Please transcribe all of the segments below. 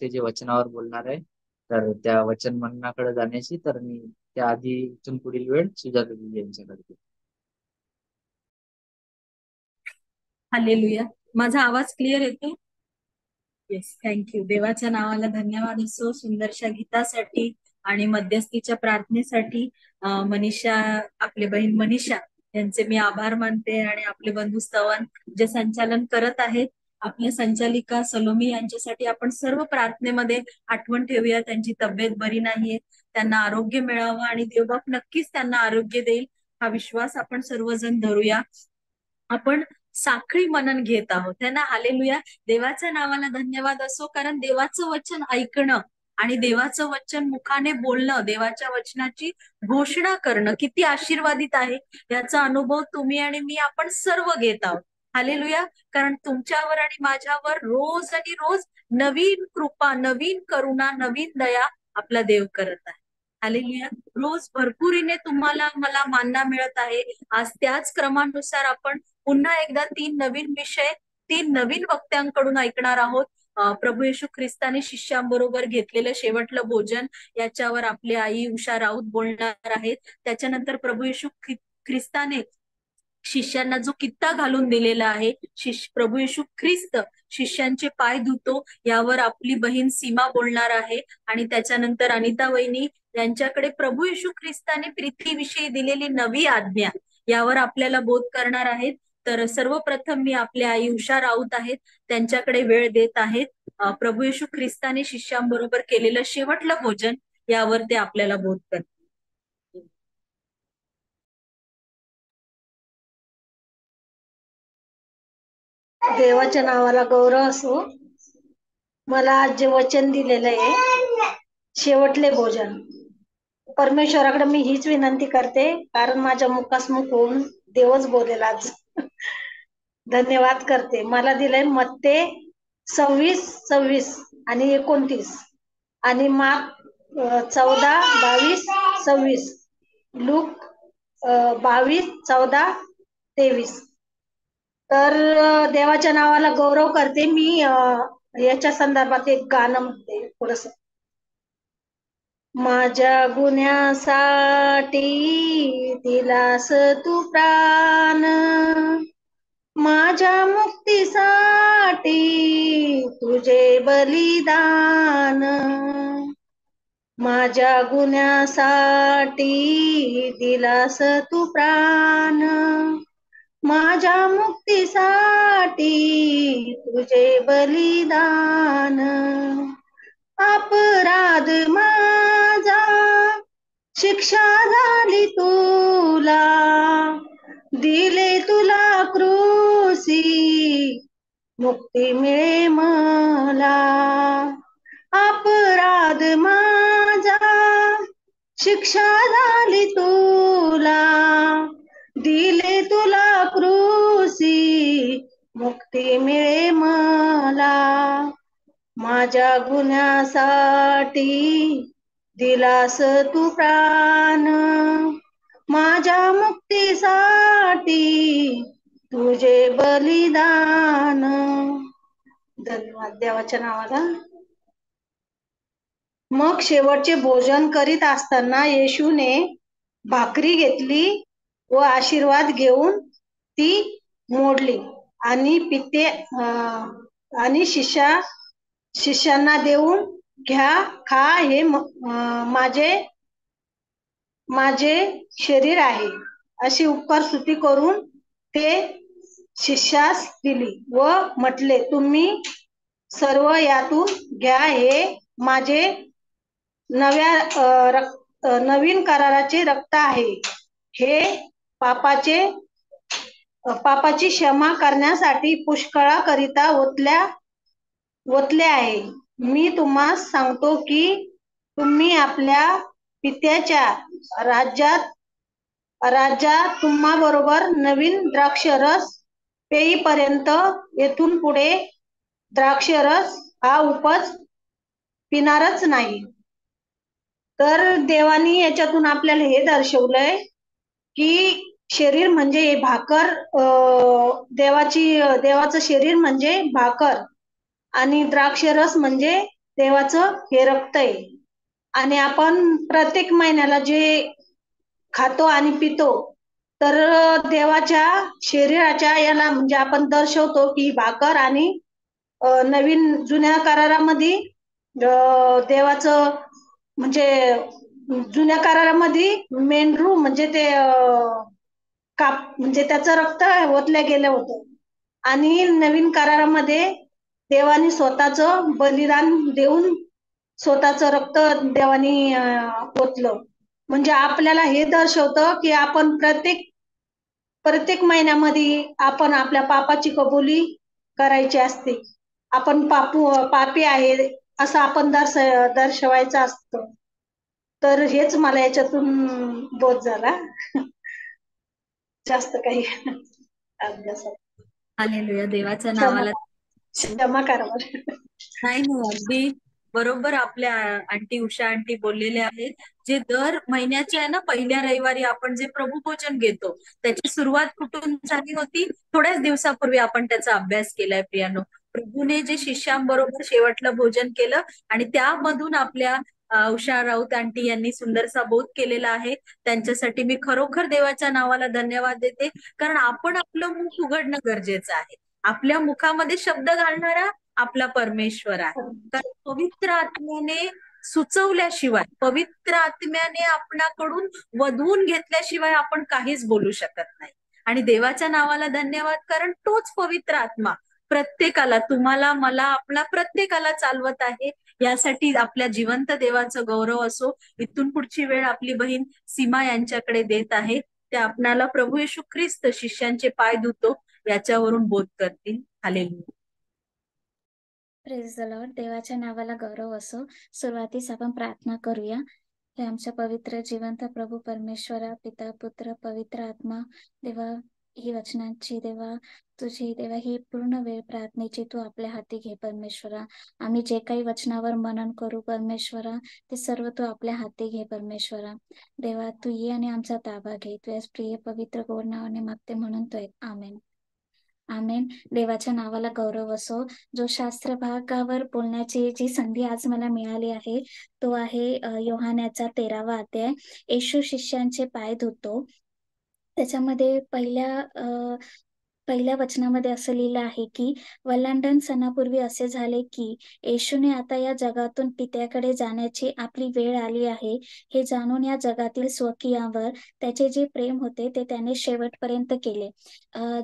ते जे वचनावर बोलणार आहे, तर त्या वचन म्हणण्याकडे जाण्याची, तर मी त्याआधी इथून पुढील वेळ सुजाता दिदी यांच्याकडे देतो. हालेलुया. माझा आवाज क्लिअर येतो? Yes, thank you. देवाच्या नावाला धन्यवाद असो सुंदरशा गीतासाठी आणि मध्यस्थीच्या प्रार्थनेसाठी. मनीषा, आपली बहीण मनीषा यांचे मी आभार मानते. आणि आपले बंधू स्तवन जे संचालन करत आहेत, आपल्या संचालिका सलोमी यांच्यासाठी आपण सर्व प्रार्थनेमध्ये आठवण ठेवूया. त्यांची तब्येत बरी नाहीये, त्यांना आरोग्य मिळावं आणि देवबाप नक्कीच त्यांना आरोग्य देईल, हा विश्वास आपण सर्वजण धरूया. आपण साखळी मनन घेत आहोत, है ना. हालेलुया. देवाच्या नावाला धन्यवाद असो, कारण देवाचं वचन ऐकणं आणि देवाचं वचन मुखाने बोलणं, देवाच्या वचनाची घोषणा करणं किती आशीर्वादित आहे, याचा अनुभव तुम्ही आणि मी आपण सर्व घेत आहोत. हालेलुया. कारण तुमच्यावर आणि माझ्यावर रोज आणि रोज नवीन कृपा, नवीन करुणा, नवीन दया आपला देव करत आहे. हालेलुया. रोज भरपुरीने तुम्हाला मला मानना मिळत आहे. आज त्याच क्रमानुसार आपण पुन्हा एकदा 3 नवीन विषय 3 नवीन वक्त्यांकडून ऐकणार आहोत. प्रभू येशू ख्रिस्ताने शिष्यांबरोबर घेतलेलं शेवटलं भोजन, याच्यावर आपली आई उषा राऊत बोलणार आहेत. त्याच्यानंतर प्रभू येशू ख्रिस्ताने शिष्यांना जो कित्ता घालून दिलेला आहे, प्रभू येशू ख्रिस्त शिष्यांचे पाय धुतो, यावर आपली बहीण सीमा बोलणार आहे. आणि त्याच्यानंतर अनिता वहिनी यांच्याकडे प्रभू येशू ख्रिस्ताने पृथ्वीविषयी दिलेली नवी आज्ञा, यावर आपल्याला बोध करणार आहेत. तर सर्वप्रथम मी आपल्या आई उषा राऊत आहेत, त्यांच्याकडे वेळ देत आहेत. प्रभू येशू ख्रिस्ताने शिष्यांबरोबर केलेलं शेवटलं भोजन, यावर ते आपल्याला बोध करतात. देवाच्या नावाला गौरव असो. मला आज जे वचन दिलेलं आहे, शेवटले भोजन, परमेश्वराकडे मी हीच विनंती करते, कारण माझ्या मुखासमुख होऊन देवच बोलेल आज. धन्यवाद करते. मला दिलंय मत्ते 26:26 आणि 29 आणि मार्क 14:22-26, लूक 22:14-23. तर देवाच्या नावाला गौरव करते. मी याच्या संदर्भात एक गाणं म्हणते थोडस. माझ्या गुन्ह्यासाठी दिलास तू प्राण, माझ्या मुक्तीसाठी तुझे बलिदान, माझ्या गुन्ह्यासाठी दिलास तू प्राण, माझ्या मुक्तीसाठी तुझे बलिदान, अपराध माझा शिक्षा झाली तुला, दिले तुला क्रूसी, मुक्ती मिळे मला, अपराध माझा शिक्षा झाली तुला, दिले तुला क्रूसी, मुक्ती मिळे मला, माझ्या गुन्ह्यासाठी दिलास तू प्राण, माझ्या मुक्तीसाठी तुझे बलिदान. धन्यवाद देवाच्या नावाला. मग शेवटचे भोजन करीत असताना येशूने भाकरी घेतली व आशीर्वाद घेऊन ती मोडली आणि आणि शिष्यांना देऊन, घ्या, खा, हे माझे शरीर आहे, अशी उपकार स्तुती करून ते शिष्यास दिली व म्हटले, तुम्ही सर्व यातून घ्या, हे माझे नवीन कराराचे रक्त आहे, हे पापाची क्षमा करण्यासाठी पुष्कळाकरिता ओतले आहे. मी तुम्हास सांगतो की तुम्ही आपल्या पित्याच्या राज्यात तुम्हाबरोबर नवीन द्राक्षरस पेईपर्यंत येथून पुढे द्राक्षरस हा उपज पिणारच नाही. तर देवानी याच्यातून आपल्याला हे दर्शवलंय की शरीर म्हणजे भाकर, देवाचं शरीर म्हणजे भाकर आणि द्राक्षरस म्हणजे देवाचं हे रक्त आहे. आणि आपण प्रत्येक महिन्याला जे खातो आणि पितो, तर देवाच्या शरीराच्या याला म्हणजे आपण दर्शवतो की भाकर आणि नवीन जुन्या करारामध्ये देवाचं म्हणजे जुन्या करारामध्ये मेंढरू म्हणजे ते काप म्हणजे त्याचं रक्त ओतलं गेलं होतं. आणि नवीन करारामध्ये देवाने स्वतःचं बलिदान देऊन स्वतःचं रक्त देवाने ओतलं. म्हणजे आपल्याला हे दर्शवतं की आपण प्रत्येक प्रत्येक महिन्यामध्ये आपण आपल्या पापाची कबुली करायची असते. आपण पापी आहे असं आपण दर्शवायचं असतं. तर हेच मला याच्यातून बोध झाला. जास्त काही अभ्यासात हालेलुया, देवाच्या क्षमा नावाला. क्षमा करा मला. नाही नाही, अगदी बरोबर आपल्या आंटी उषा आंटी बोललेले आहेत. जे दर महिन्याच्या आहे ना पहिल्या रविवारी आपण जे प्रभू भोजन घेतो, त्याची सुरुवात कुठून झाली होती? थोड्याच दिवसापूर्वी आपण त्याचा अभ्यास केलाय प्रियानो. प्रभूने जे शिष्यांबरोबर शेवटलं भोजन केलं आणि त्यामधून आपल्या उषा राऊत आंटी यांनी सुंदरसा बोध केलेला आहे. त्यांच्यासाठी मी खरोखर देवाच्या नावाला धन्यवाद देते, कारण आपण आपलं मुख उघडणं गरजेचं आहे. आपल्या मुखामध्ये शब्द घालणारा आपला परमेश्वर आहे. कारण पवित्र आत्म्याने सुचवल्याशिवाय, पवित्र आत्म्याने आपणाकडून वधवून घेतल्याशिवाय आपण काहीच बोलू शकत नाही. आणि देवाच्या नावाला धन्यवाद, कारण तोच पवित्र आत्मा प्रत्येकाला, तुम्हाला, मला, आपला प्रत्येकाला चालवत आहे. यासाठी आपल्या जिवंत देवाचं गौरव असो. इथून पुढची वेळ आपली बहीण सीमा यांच्याकडे देत आहे. त्या आपणाला प्रभू येशू ख्रिस्त शिष्यांचे पाय धुतो याच्यावरून बोध करतील. हालेलुया. Praise the Lord. देवाच्या नावाला गौरव असो. सुरुवातीस आपण प्रार्थना करूया. हे आमच्या पवित्र जिवंत प्रभू परमेश्वरा, पिता पुत्र पवित्र आत्मा, देवा ही वचनांची, देवा तुझी, देवा ही पूर्ण वेळ प्रार्थनेची तू आपल्या हाती घे परमेश्वरा. आम्ही जे काही वचनावर मनन करू परमेश्वरा, ते सर्व तू आपल्या हाती घे परमेश्वरा. देवा तू ये आणि आमचा ताबा घे. तुझ्या प्रिय पवित्र गोड नावाने मागते म्हणून तो एक आमेन. आमेन. देवाच्या नावाला गौरव असो. जो शास्त्र भागावर बोलण्याची जी संधी आज मला मिळाली आहे, तो आहे योहानाचा 13वा अध्याय. येशू शिष्यांचे पाय धुतो. त्याच्यामध्ये पहिल्या वचनामध्ये असं लिहिलं आहे की, वल्हांडण सणापूर्वी असे झाले की येशूने आता या जगातून पित्याकडे जाण्याची आपली वेळ आली आहे हे जाणून या जगातील स्वकीयांवर त्याचे जे प्रेम होते ते त्याने शेवटपर्यंत केले.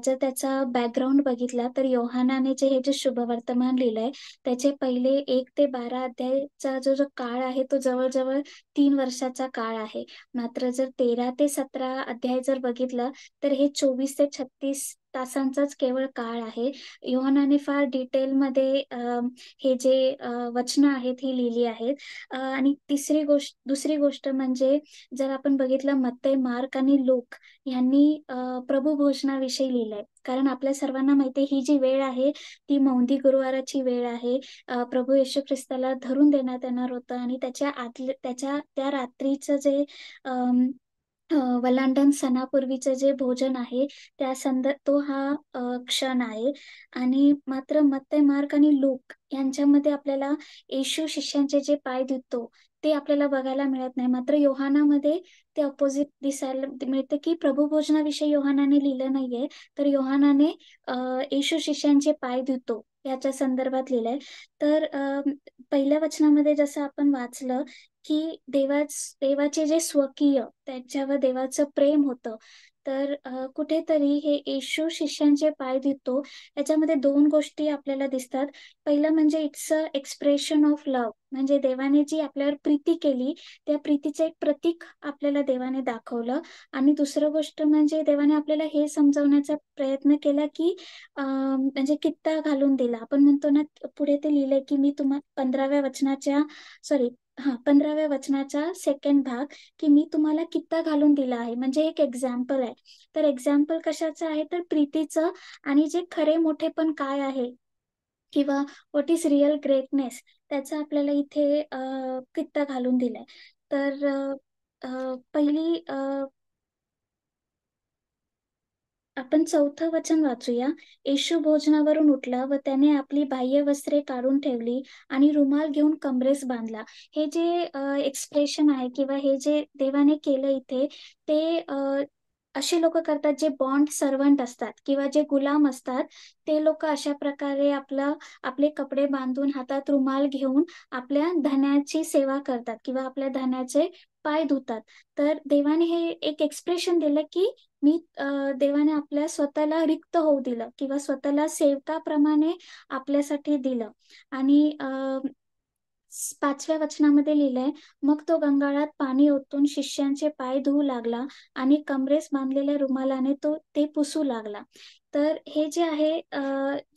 जर त्याचा बॅकग्राऊंड बघितला तर योहानाने हे जे शुभवर्तमान लिहिलंय त्याचे पहिले 1 ते 12 अध्यायचा जो काळ आहे तो जवळजवळ 3 वर्षाचा काळ आहे. मात्र जर 13 ते 17 अध्याय जर बघितलं तर हे 24 ते 36 तासांचाच केवळ काळ आहे. योहानाने फार डिटेलमध्ये हे जे वचनं आहेत ही लिहिली आहेत. आणि दुसरी गोष्ट म्हणजे जर आपण बघितलं मत्तई, मार्क आणि लूक यांनी प्रभू भोजनाविषयी लिहिलंय. कारण आपल्या सर्वांना माहिती आहे ही जी वेळ आहे ती मौंदी गुरुवाराची वेळ आहे. प्रभू येशू ख्रिस्ताला धरून देण्यात येणार होतं आणि त्या रात्रीचं जे वल्हांडण सणापूर्वीचं जे भोजन आहे तो हा क्षण आहे. आणि मात्र मत्तई, मार्क आणि लूक यांच्यामध्ये आपल्याला येशू शिष्यांचे जे पाय धुतो ते आपल्याला बघायला मिळत नाही. मात्र योहानामध्ये ते अपोजिट दिसायला मिळते की प्रभू भोजनाविषयी योहानाने लिहिलं नाहीये, तर योहानाने येशू शिष्यांचे पाय धुतो याच्या संदर्भात लिहिलंय. तर पहिल्या वचनामध्ये जसं आपण वाचलं की देवाचे जे स्वकीय त्याच्यावर देवाचं प्रेम होतं, तर कुठेतरी हे येशू शिष्यांचे पाय धुतो याच्यामध्ये 2 गोष्टी आपल्याला दिसतात. पहिलं म्हणजे it's a expression of love, म्हणजे देवाने जी आपल्यावर प्रीती केली त्या प्रीतीचं एक प्रतीक आपल्याला देवाने दाखवलं. आणि दुसरं गोष्ट म्हणजे देवाने आपल्याला हे समजवण्याचा प्रयत्न केला की म्हणजे कित्ता घालून दिला. आपण म्हणतो ना, पुढे ते लिहिलंय की मी तुम्हाला 15व्या वचनाचा सेकंड भाग, की मी तुम्हाला कित्ता घालून दिला आहे, म्हणजे एक एक्झाम्पल आहे. तर एक्झाम्पल कशाचं आहे तर प्रीतीचं, आणि जे खरे मोठेपण काय आहे किंवा व्हॉट इज रिअल ग्रेटनेस त्याचा आपल्याला इथे कित्ता घालून दिलाय. तर पहिली आपण 4थं वचन वाचूया. येशू भोजनावरून उठला व त्याने आपली बाह्य वस्त्रे काढून ठेवली आणि रुमाल घेऊन कमरेस बांधला. हे जे एक्सप्रेशन आहे किंवा हे जे देवाने केलं इथे, ते असे लोक करतात जे बॉन्ड सर्वंट असतात किंवा जे गुलाम असतात. ते लोक अशा प्रकारे आपले कपडे बांधून हातात रुमाल घेऊन आपल्या धन्याची सेवा करतात किंवा आपल्या धन्याचे पाय धुतात. तर देवाने हे एक एक्सप्रेशन दिलं की देवाने आपल्या स्वतःला रिक्त होऊ दिलं किंवा स्वतःला सेवकाप्रमाणे आपल्यासाठी दिलं. आणि 5व्या वचनामध्ये लिहिलंय, मग तो गंगाळात पाणी ओतून शिष्यांचे पाय धुवू लागला आणि कमरेस बांधलेल्या रुमालाने ते पुसू लागला. तर हे जे आहे,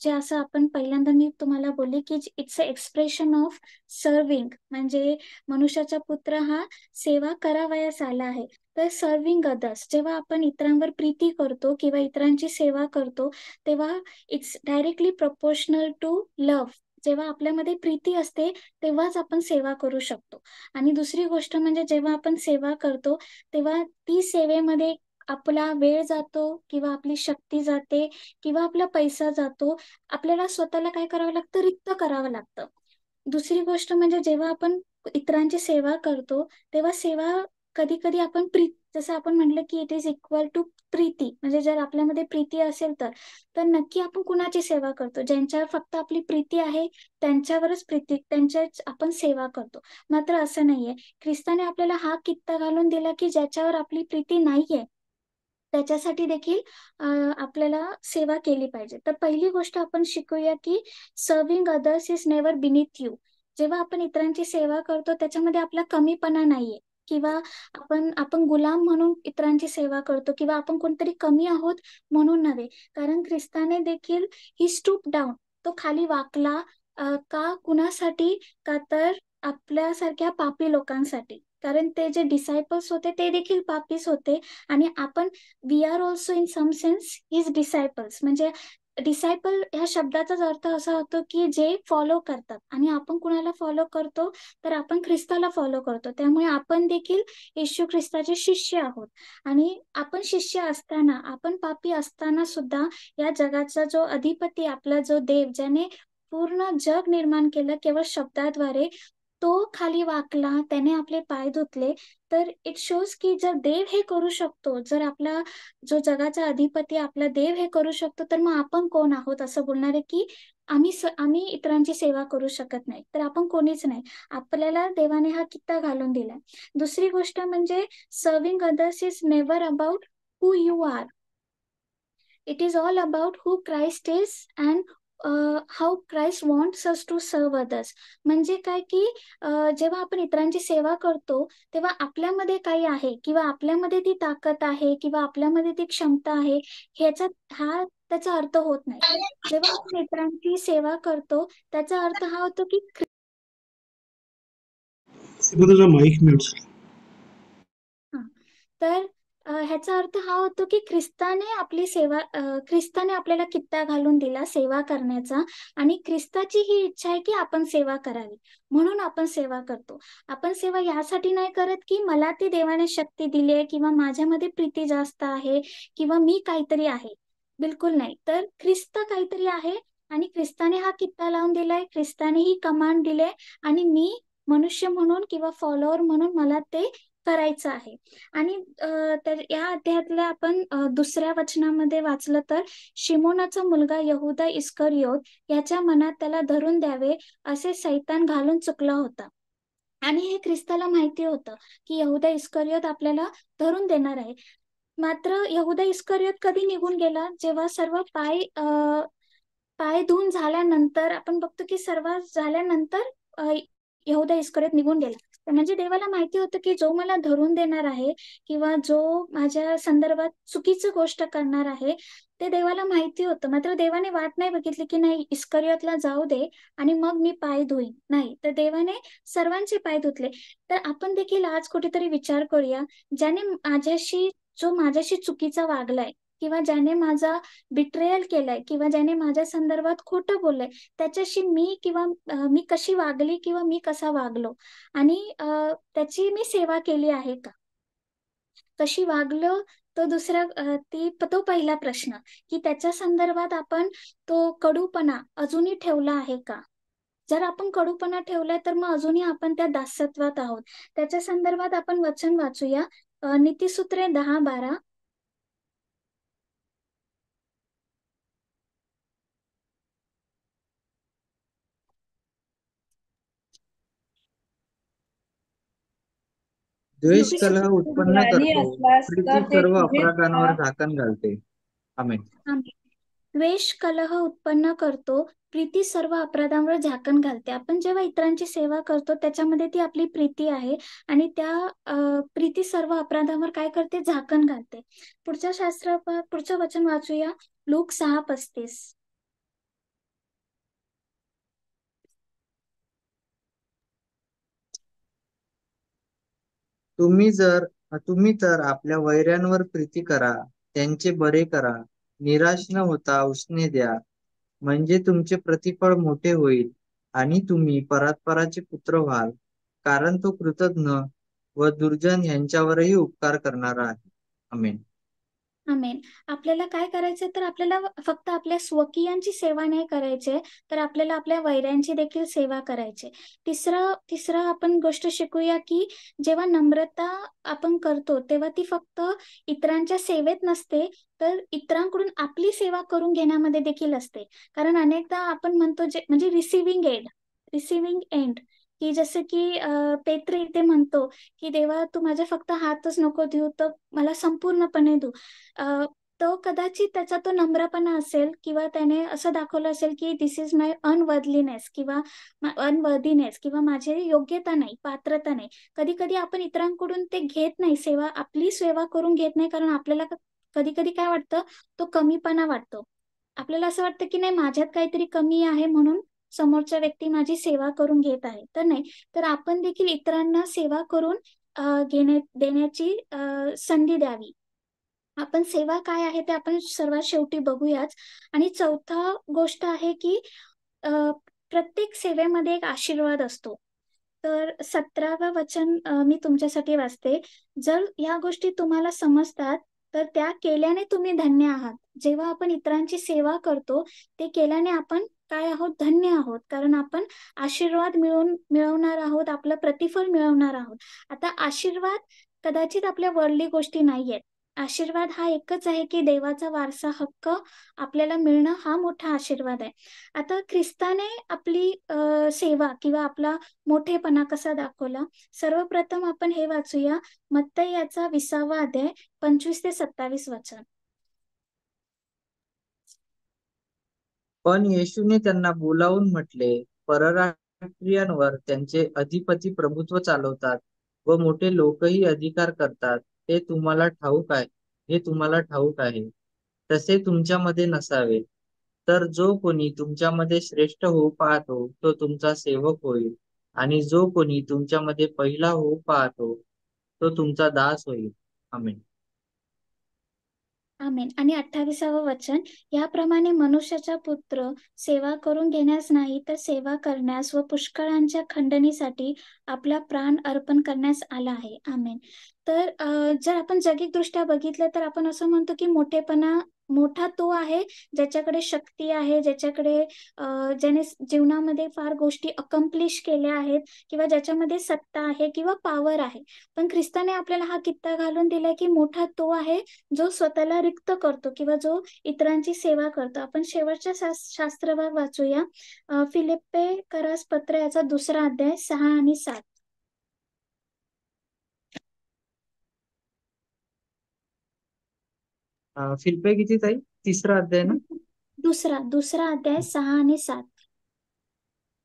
जे असं आपण पहिल्यांदा मी तुम्हाला बोलले की it's a expression of serving, म्हणजे मनुष्याचा पुत्र हा सेवा करावयास आला आहे. तर सर्विंग अदर्स, जेव्हा आपण इतरांवर प्रीती करतो किंवा इतरांची सेवा करतो, तेव्हा it's directly proportional to love. जेव्हा आपल्यामध्ये प्रीती असते तेव्हाच आपण सेवा करू शकतो. आणि दुसरी गोष्ट म्हणजे जेव्हा आपण सेवा करतो तेव्हा ती सेवेमध्ये आपला वेळ जातो किंवा आपली शक्ती जाते किंवा आपला पैसा जातो. आपल्याला स्वतःला काय करावं लागतं, रिक्त करावं लागतं. दुसरी गोष्ट म्हणजे जेव्हा आपण इतरांची सेवा करतो तेव्हा सेवा कधी कधी आपण जसं आपण म्हटलं की इट इज इक्वल टू प्रीती, म्हणजे जर आपल्यामध्ये प्रीती असेल तर नक्की आपण कुणाची सेवा करतो. ज्यांच्यावर फक्त आपली प्रीती आहे त्यांच्यावरच त्यांच्याच आपण सेवा करतो. मात्र असं नाहीये. ख्रिस्ताने आपल्याला हा कित्ता घालून दिला की ज्याच्यावर आपली प्रीती नाहीये त्याच्यासाठी देखील आपल्याला सेवा केली पाहिजे. तर पहिली गोष्ट आपण शिकूया की serving others is never beneath you. जेव्हा आपण इतरांची सेवा करतो त्याच्यामध्ये आपला कमीपणा नाहीये किंवा आपण गुलाम म्हणून इतरांची सेवा करतो किंवा आपण कोणतरी कमी आहोत म्हणून नव्हे. कारण ख्रिस्ताने देखील ही स्टूप डाऊन, तो खाली वाकला. का कुणासाठी? का तर आपल्यासारख्या पापी लोकांसाठी. कारण ते जे डिसायपल्स होते ते देखील पापीच होते. आणि आपण we are also in some sense his disciples. म्हणजे डिसायपल ह्या शब्दाचाच अर्थ असा होतो की जे फॉलो करतात. आणि आपण कुणाला फॉलो करतो तर आपण ख्रिस्ताला फॉलो करतो. त्यामुळे आपण देखील येशू ख्रिस्ताचे शिष्य आहोत. आणि आपण शिष्य असताना, आपण पापी असताना सुद्धा या जगाचा जो अधिपती, आपला जो देव, ज्याने पूर्ण जग निर्माण केलं केवळ शब्दाद्वारे, तो खाली वाकला, त्याने आपले पाय धुतले. तर इट शोज की जर देव हे करू शकतो, जर आपला जो जगाचा अधिपती आपला देव हे करू शकतो, तर मग आपण कोण आहोत असं बोलणारे की आम्ही इतरांची सेवा करू शकत नाही. तर आपण कोणीच नाही. आपल्याला देवाने हा कित्ता घालून दिलाय. दुसरी गोष्ट म्हणजे serving others is never about who you are. It is all about who Christ is and how Christ wants us to serve others. म्हणजे काय की जेव्हा आपण इतरांची सेवा करतो तेव्हा आपल्यामध्ये काही आहे किंवा आपल्यामध्ये ती ताकद आहे किंवा आपल्यामध्ये ती क्षमता आहे, त्याचा अर्थ होत नाही. जेव्हा आपण इतरांची सेवा करतो त्याचा अर्थ हा होतो की माईक म्यूट. तर ह्याचा अर्थ हा होतो की ख्रिस्ताने आपल्याला कित्ता घालून दिला सेवा करण्याचा. आणि ख्रिस्ताची ही इच्छा आहे की आपण सेवा करावी, म्हणून आपण सेवा करतो. आपण सेवा यासाठी नाही करत की मला ती देवाने शक्ती दिली आहे किंवा माझ्यामध्ये प्रीती जास्त आहे किंवा मी काहीतरी आहे. बिलकुल नाही. तर ख्रिस्त काहीतरी आहे आणि ख्रिस्ताने हा कित्ता लावून दिलाय, ख्रिस्ताने ही कमांड दिले आणि मी मनुष्य म्हणून किंवा फॉलोअर म्हणून मला ते करायचं आहे. आणि तर या अध्यायातल्या आपण दुसऱ्या वचनामध्ये वाचलं तर शिमोनाचा मुलगा यहुदा इस्करियोत याच्या मनात त्याला धरून द्यावे असे सैतान घालून चुकला होता. आणि हे ख्रिस्ताला माहिती होतं की यहुदा इस्करियोत आपल्याला धरून देणार आहे. मात्र यहुदा इस्करियोत कधी निघून गेला? जेव्हा सर्व पाय धुवून झाल्यानंतर आपण बघतो की सर्व झाल्यानंतर यहुदा इस्करियोत निघून गेला. म्हणजे देवाला माहिती होतं की जो मला धरून देणार आहे किंवा जो माझ्या संदर्भात चुकीची गोष्ट करणार आहे ते देवाला माहिती होतं. मात्र देवाने वाट नाही बघितली की नाही इस्करियोतला जाऊ दे आणि मग मी पाय धुईन. नाही, तर देवाने सर्वांचे पाय धुतले. तर आपण देखील आज कुठेतरी विचार करूया, जो माझ्याशी चुकीचा वागलाय किंवा ज्याने माझा बिट्रेयल केलाय किंवा ज्याने माझ्या संदर्भात खोटं बोललंय त्याच्याशी मी कशी वागली किंवा मी कसा वागलो आणि त्याची मी सेवा केली आहे का? कशी वागलो तो पहिला प्रश्न की त्याच्या संदर्भात आपण तो कडूपणा अजूनही ठेवला आहे का. जर आपण कडूपणा ठेवलाय तर मग अजूनही आपण त्या दासत्वात आहोत. त्याच्या संदर्भात आपण वचन वाचूया. नीतिसूत्रे 10:12. द्वेष कलह नीतिसूत्र उत्पन्न ज्ञानी करतो, असलास प्रीती तर ते सर्व तुझेच अपराधांवर झाकण घालते. आमेन. द्वेष कलह उत्पन्न करतो, प्रीती सर्व अपराधांवर झाकण घालते. आपण जेव्हा इतरांची सेवा करतो त्याच्यामध्ये ती आपली प्रीती आहे आणि त्या प्रीती सर्व अपराधांवर काय करते, झाकण घालते. पुढचं वचन वाचूया. लूक 6:35. तुम्ही तर आपल्या वैऱ्यांवर प्रीती करा, त्यांचे बरे करा, निराश न होता उसने द्या, म्हणजे तुमचे प्रतिफळ मोठे होईल आणि तुम्ही परात्पराचे पुत्र व्हाल, कारण तो कृतज्ञ व दुर्जन यांच्यावरही उपकार करणारा आहे. आमेन. आमेन. आपल्याला काय करायचंय तर आपल्याला फक्त आपल्या स्वकीयांची सेवा नाही करायची, तर आपल्याला आपल्या वैऱ्यांची देखील सेवा करायची. तिसरं आपण गोष्ट शिकूया की जेव्हा नम्रता आपण करतो तेव्हा ती फक्त इतरांच्या सेवेत नसते, तर इतरांकडून आपली सेवा करून घेण्यामध्ये देखील असते. कारण अनेकदा आपण म्हणतो म्हणजे रिसिव्हिंग एंड की जसं की पेत्र इथे म्हणतो की देवा तू माझे फक्त हातच नको देऊ, तर मला संपूर्णपणे देऊ. तो कदाचित त्याचा तो नम्रपणा असेल किंवा त्याने असं दाखवलं असेल की दिस इज माय अनवर्दलीनेस किंवा अनवर्दीनेस किंवा माझे योग्यता नाही, पात्रता नाही. कधी कधी आपण इतरांकडून ते घेत नाही, आपली सेवा करून घेत नाही, कारण आपल्याला कधी कधी काय वाटतं, तो कमीपणा वाटतो. आपल्याला असं वाटतं की नाही, माझ्यात काहीतरी कमी आहे म्हणून समोरच्या व्यक्ती माझी सेवा करून घेत आहे. तर नाही, तर आपण देखील इतरांना सेवा करून देण्याची संधी द्यावी. आपण सेवा काय आहे ते आपण सर्वात शेवटी बघूयाच. आणि चौथा गोष्ट आहे की प्रत्येक सेवेमध्ये एक आशीर्वाद असतो. तर 17वं वचन मी तुमच्यासाठी वाचते. जर या गोष्टी तुम्हाला समजतात तर त्या केल्याने तुम्ही धन्य आहात. जेव्हा आपण इतरांची सेवा करतो ते केल्याने आपण काय आहोत, धन्य आहोत, कारण आपण आशीर्वाद मिळवणार आहोत, आपलं प्रतिफळ मिळवणार आहोत. आता आशीर्वाद कदाचित आपल्या वर्ldly गोष्टी नाहीयेत. आशीर्वाद हा एकच आहे की देवाचा वारसा हक्क आपल्याला मिळणं हा मोठा आशीर्वाद आहे. आता ख्रिस्ताने आपली सेवा किंवा आपला मोठेपणा कसा दाखवला. सर्वप्रथम आपण हे वाचूया. मत्तई याचा 20वा अध्याय 25 ते 27 वचन. पण येशूने त्यांना बोलावून म्हटले, परराष्ट्रीयांवर त्यांचे अधिपती प्रभुत्व चालवतात व मोठे लोकही अधिकार करतात, हे तुम्हाला ठाऊक आहे. तसे तुमच्यामध्ये नसावे. तर जो कोणी तुमच्यामध्ये श्रेष्ठ होऊ पाहतो तो तुमचा सेवक होईल, आणि जो कोणी तुमच्यामध्ये पहिला होऊ पाहतो तो तुमचा दास होईल. आमेन. आमेन. आणि 28वं वचन. याप्रमाणे मनुष्याचा पुत्र सेवा करून घेण्यास नाही, तर सेवा करण्यास व पुष्कळांच्या खंडणीसाठी आपला प्राण अर्पण करण्यास आला आहे. आमेन. तर जर आपण जगिकदृष्ट्या बघितलं तर आपण असं म्हणतो की मोठा तो आहे ज्याच्याकडे शक्ती आहे, ज्याने जीवनामध्ये फार गोष्टी अकम्प्लिश केल्या आहेत किंवा ज्याच्यामध्ये सत्ता आहे किंवा पॉवर आहे. पण ख्रिस्ताने आपल्याला हा कित्ता घालून दिलाय की मोठा तो आहे जो स्वतःला रिक्त करतो किंवा जो इतरांची सेवा करतो. आपण शेवटच्या शास्त्रभाग वाचूया. फिलिप्पे करास पत्र याचा 2रा अध्याय 6 आणि 7. फिलिप्पे किती ताई? 3रा अध्याय ना? दुसरा अध्याय 6 आणि 7.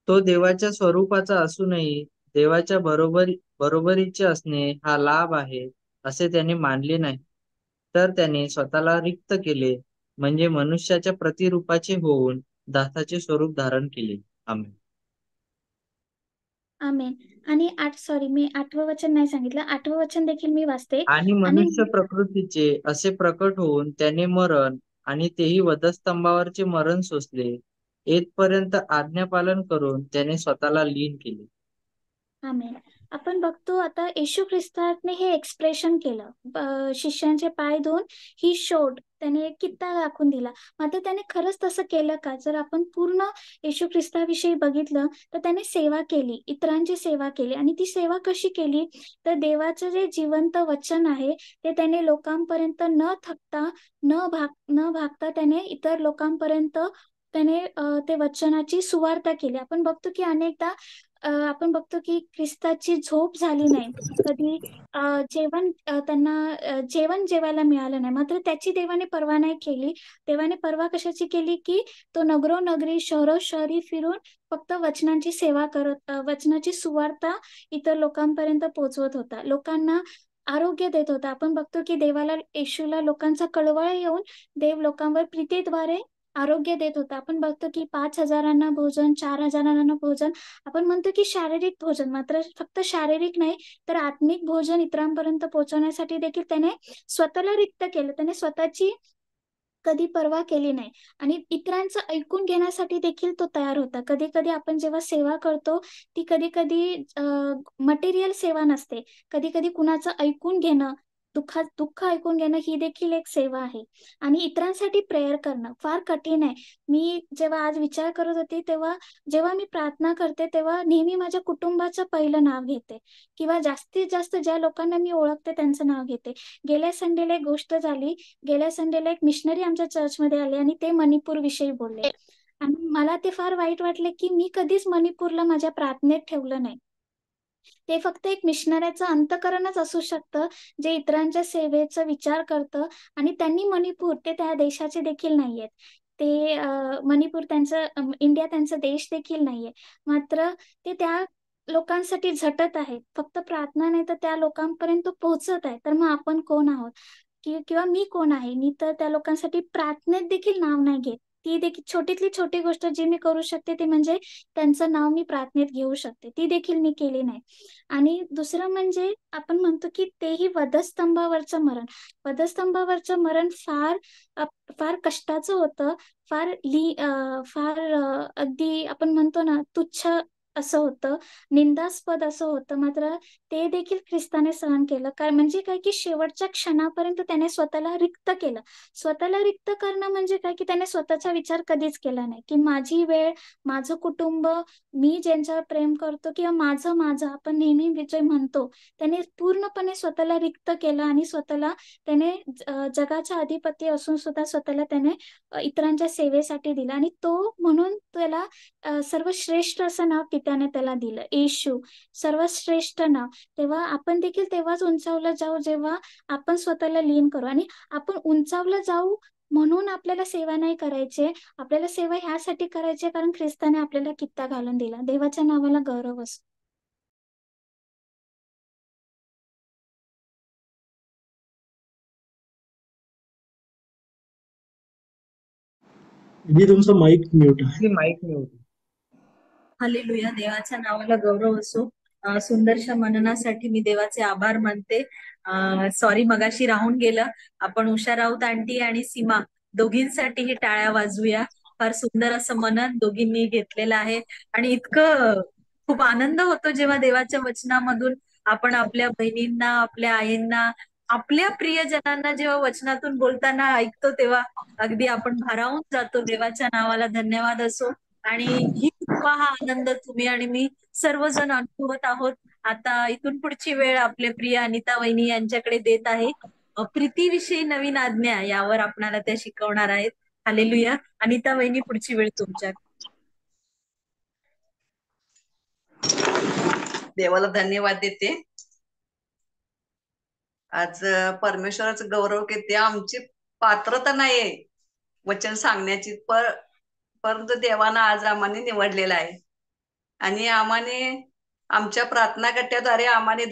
तो देवाच्या स्वरूपाचा असूनही देवाच्या बरोबरीचे असणे हा लाभ आहे असे त्याने मानले नाही, तर त्याने स्वतःला रिक्त केले, म्हणजे मनुष्याच्या प्रतिरूपाचे होऊन दासाचे स्वरूप धारण केले. आमेन. आमेन. आणि मी 8वं वचन नाही सांगितलं, 8वं वचन देखील मी वाचते. आणि मनुष्य प्रकृतीचे असे प्रकट होऊन त्याने मरण, आणि तेही वधस्तंभावरचे मरण सोसले, येथपर्यंत आज्ञापालन करून त्याने स्वतःला लीन केले. आमेन. आपण बघतो आता येशू ख्रिस्ताने हे एक्सप्रेशन केलं, शिष्यांचे पाय धुवून ही शोड त्याने एक कित्ता दाखवून दिला. मात्र त्याने खरंच तसं केलं का? जर आपण पूर्ण येशू ख्रिस्ताविषयी बघितलं तर त्याने सेवा केली, इतरांची सेवा केली. आणि ती सेवा कशी केली? तर देवाचं जे जिवंत वचन आहे ते त्याने लोकांपर्यंत न थकता न भागता त्याने इतर लोकांपर्यंत त्याने ते वचनाची सुवार्ता केली. आपण बघतो की अनेकदा आपण बघतो की ख्रिस्ताची झोप झाली नाही. कधी त्यांना जेवण जेवायला मिळालं नाही, मात्र त्याची देवाने पर्वा नाही केली. देवाने पर्वा कशाची केली? की तो नगरोनगरी शहरोशहरी फिरून फक्त वचनांची सेवा करत, वचनाची सुवार्ता इतर लोकांपर्यंत पोहोचवत होता, लोकांना आरोग्य देत होता. आपण बघतो की येशूला लोकांचा कळवळ येऊन देव लोकांवर प्रीतीद्वारे आरोग्य देत होता. आपण बघतो की 5,000 भोजन, 4,000 भोजन. आपण म्हणतो की शारीरिक भोजन, मात्र फक्त शारीरिक नाही तर आत्मिक भोजन इतरांपर्यंत पोहोचवण्यासाठी देखील त्याने स्वतःला रिक्त केलं. त्याने स्वतःची कधी पर्वा केली नाही आणि इतरांचं ऐकून घेण्यासाठी देखील तो तयार होता. कधी कधी आपण जेव्हा सेवा करतो ती कधी कधी मटेरियल सेवा नसते. कधी कधी कुणाचं ऐकून घेणं, दुःख ऐकून घेणं ही देखील एक सेवा आहे. आणि इतरांसाठी प्रेयर करणं फार कठीण आहे. मी जेव्हा आज विचार करत होते तेव्हा जेव्हा मी प्रार्थना करते तेव्हा नेहमी माझ्या कुटुंबाचं पहिलं नाव घेते किंवा जास्तीत जास्त ज्या लोकांना मी ओळखते त्यांचं नाव घेते. गेल्या संडेला एक गोष्ट झाली. गेल्या संडेला एक मिशनरी आमच्या चर्चमध्ये आले आणि ते मणिपूर विषयी बोलले. आणि मला ते फार वाईट वाटले की मी कधीच मणिपूरला माझ्या प्रार्थनेत ठेवलं नाही. ते फक्त एक मिशनऱ्याचं अंतःकरणच असू शकतं जे इतरांच्या सेवेचा विचार करतं. आणि त्यांनी मणिपूर ते त्या देशाचे देखील नाहीयेत. ते मणिपूर इंडिया त्यांचा देश देखील नाहीये. मात्र ते त्या लोकांसाठी झटत आहेत. फक्त प्रार्थना नाही तर त्या लोकांपर्यंत पोहोचत आहे. तर मग आपण कोण आहोत किंवा मी कोण आहे? मी तर त्या लोकांसाठी प्रार्थनेत देखील नाव नाही घेत. ती देखील छोटीतली छोटी गोष्ट जी मी करू शकते ती म्हणजे त्यांचं नाव मी प्रार्थनेत घेऊ शकते. ती देखील मी केली नाही. आणि दुसरं म्हणजे आपण म्हणतो की तेही वधस्तंभावरचं मरण. वधस्तंभावरचं मरण फार कष्टाचं होतं. फार अगदी आपण म्हणतो ना तुच्छ असं होतं, निंदास्पद असं होतं. मात्र ते देखील ख्रिस्ताने सहन केलं. काय म्हणजे काय की शेवटच्या क्षणापर्यंत त्याने स्वतःला रिक्त केलं. स्वतःला रिक्त करणं म्हणजे काय की त्याने स्वतःचा विचार कधीच केला नाही की माझी वेळ, माझं कुटुंब, मी ज्यांच्यावर प्रेम करतो किंवा माझं माझं आपण नेहमी विजय म्हणतो, त्याने पूर्णपणे स्वतःला रिक्त केलं आणि स्वतःला त्याने जगाच्या अधिपती असून सुद्धा स्वतःला त्याने इतरांच्या सेवेसाठी दिलं. आणि तो म्हणून त्याला सर्वश्रेष्ठ असं नाव पित्याने त्याला दिलं, येशू, सर्वश्रेष्ठ नाव. तेव्हा आपण देखील तेव्हाच उंचावलं जाऊ जेव्हा आपण स्वतःला लीन करू. आणि आपण उंचावलं जाऊ म्हणून आपल्याला सेवा नाही करायचे. आपल्याला सेवा ह्यासाठी करायची कारण ख्रिस्ताने आपल्याला कित्ता घालून दिला. देवाच्या नावाला गौरव असो. जी तुमचा माईक म्यूट आहे. आपली माईक नाही होती. हालेलुया. देवाच्या नावाला गौरव असो. सुंदरशा मननासाठी मी देवाचे आभार मानते. सॉरी मगाशी राहून गेलं. आपण उषा राऊत आंटी आणि सीमा दोघींसाठीही टाळ्या वाजवूया. फार सुंदर असं मनन दोघींनी घेतलेलं आहे. आणि इतकं खूप आनंद होतो जेव्हा देवाच्या वचनामधून आपण आपल्या बहिणींना, आपल्या आईंना, आपल्या प्रियजनांना जेव्हा वचनातून बोलताना ऐकतो तेव्हा अगदी आपण भारावून जातो. देवाच्या नावाला धन्यवाद असो. आणि ही कृपा, हा आनंद तुम्ही आणि मी सर्वजण अनुभवत आहोत. आता इथून पुढची वेळ आपले प्रिय अनिता वहिनी यांच्याकडे देत आहे. प्रीतीविषयी नवीन आज्ञा यावर आपणाला त्या शिकवणार आहेत. हालेलुया. अनिता वहिनी, पुढची वेळ तुमच्या. देवाला धन्यवाद देते. आज परमेश्वराचं गौरव घेते. आमची पात्रता नाहीये वचन सांगण्याची, परंतु देवानं आज आम्हाने निवडलेला आहे. आणि आम्हाने आमच्या प्रार्थना गट्ट्याद्वारे आम्हाने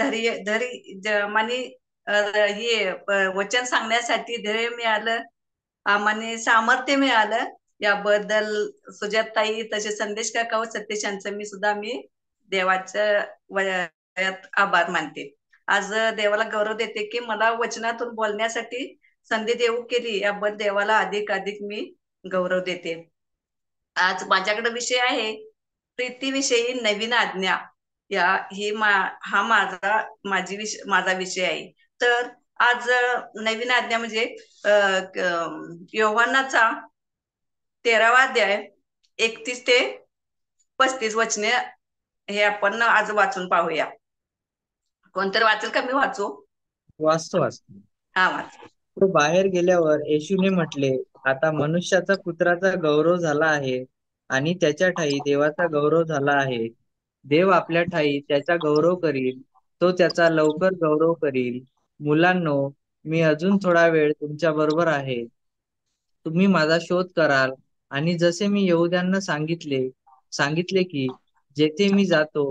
वचन सांगण्यासाठी धैर्य मिळालं, आम्हाने सामर्थ्य मिळालं. याबद्दल सुजाताई तसे संदेश काका व सतीश यांचं मी देवाच्या आभार मानते. आज देवाला गौरव देते की मला वचनातून बोलण्यासाठी संधी देऊ केली, याबद्दल देवाला अधिक मी गौरव देते. आज माझ्याकडे विषय आहे प्रीतीविषयी नवीन आज्ञा. हा माझा विषय आहे. तर आज नवीन आज्ञा म्हणजे योहानाचा 13वा अध्याय 31 ते 35 वचने हे आपण आज वाचून पाहूया. कोणतरी वाचेल का? मी वाचू? वाचतो. हा, वाच. तो बाहेर गेल्यावर येशूने म्हटले, आता मनुष्याचा पुत्राचा गौरव झाला आहे आणि त्याच्या ठायी देवाचा गौरव झाला आहे. देव आपल्या ठायी त्याचा गौरव करील, तो त्याचा लवकर गौरव करील. मुलांनो, मी अजून थोडा वेळ तुमच्या बरोबर आहे. तुम्ही माझा शोध कराल आणि जसे मी यहूद्यांना सांगितले की जेथे मी जातो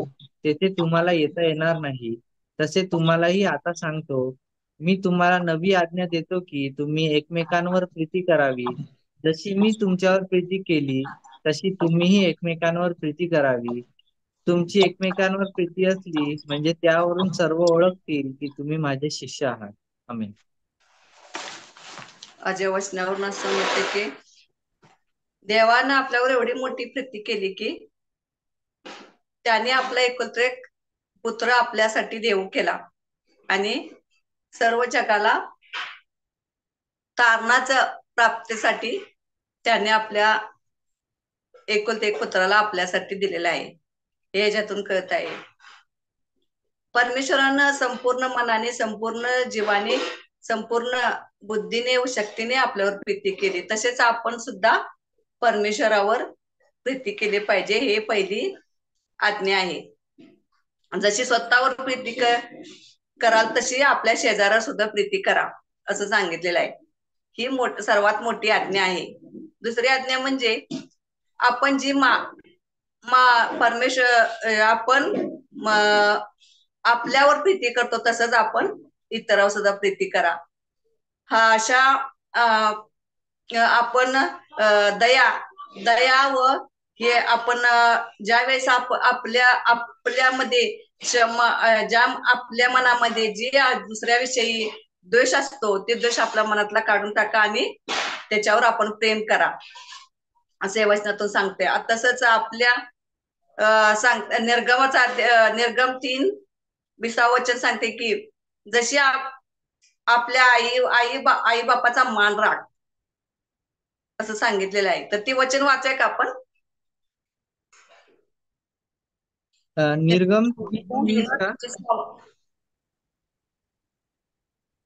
तेथे तुम्हाला येता येणार नाही, तसे तुम्हालाही आता सांगतो. मी तुम्हाला नवी आज्ञा देतो की तुम्ही एकमेकांवर प्रीती करावी. जशी मी तुमच्यावर प्रीती केली तशी तुम्हीही एकमेकांवर प्रीती करावी. तुमची एकमेकांवर प्रीती असली म्हणजे त्यावरून सर्व ओळखतील की तुम्ही माझे शिष्य आहात. आमेन. अजय वचनावरून असं म्हणते की देवानं आपल्यावर एवढी मोठी प्रीती केली की त्याने आपला एकुलता एक पुत्र आपल्यासाठी देऊ केला आणि सर्व जगाला तारणाच्या प्राप्तीसाठी त्याने आपल्या एकुलता एक पुत्राला आपल्यासाठी दिलेला आहे. हे याच्यातून कळत आहे. परमेश्वरानं संपूर्ण मनाने, संपूर्ण जीवाने, संपूर्ण बुद्धीने व शक्तीने आपल्यावर प्रीती केली. तसेच आपण सुद्धा परमेश्वरावर प्रीती केली पाहिजे. हे पहिली आज्ञा आहे. जशी स्वतःवर प्रीती कराल तशी आपल्या शेजाऱ्यावर सुद्धा प्रीती करा असं सांगितलेलं आहे. ही सर्वात मोठी आज्ञा आहे. दुसरी आज्ञा म्हणजे आपण जी परमेश्वर आपण आपल्यावर प्रीती करतो तसंच आपण इतरांवर सुद्धा प्रीती करा. हा अशा आपण दया व हे आपण ज्या वेळेस आपल्यामध्ये आपल्या मनामध्ये जे दुसऱ्याविषयी द्वेष असतो ते द्वेष आपल्या मनातला काढून टाका आणि त्याच्यावर आपण प्रेम करा असे वचनातून सांगते. तसंच आपल्या निर्गम 3:20 वचन सांगते की जशी आपल्या आई बापाचा मान राख असं सांगितलेलं आहे. तर ती वचन वाचाय का आपण? निर्गम 20 का?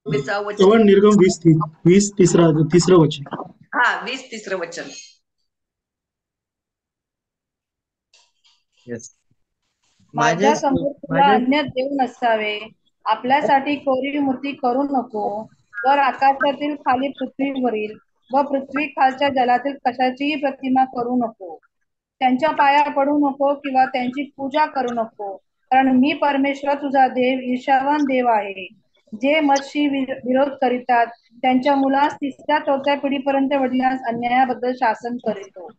20 वचन. निर्गम 20 तिसरं वचन. हा, 23 वचन. माझ्या समोर तुला अन्य देव नसावे. आपल्यासाठी कोरी मूर्ती करू नको. वर आकाशातील खाली पृथ्वीवरील व पृथ्वी खालच्या जलातील कशाचीही प्रतिमा करू नको. त्यांच्या पाया पडू नको किंवा त्यांची पूजा करू नको. कारण मी परमेश्वर तुझा देव ईर्ष्यावान देव आहे. जे मजशी विरोध करीतात त्यांच्या मुलास 3ऱ्या-4थ्या पिढीपर्यंत वडिलांस अन्यायाबद्दल शासन करीतो.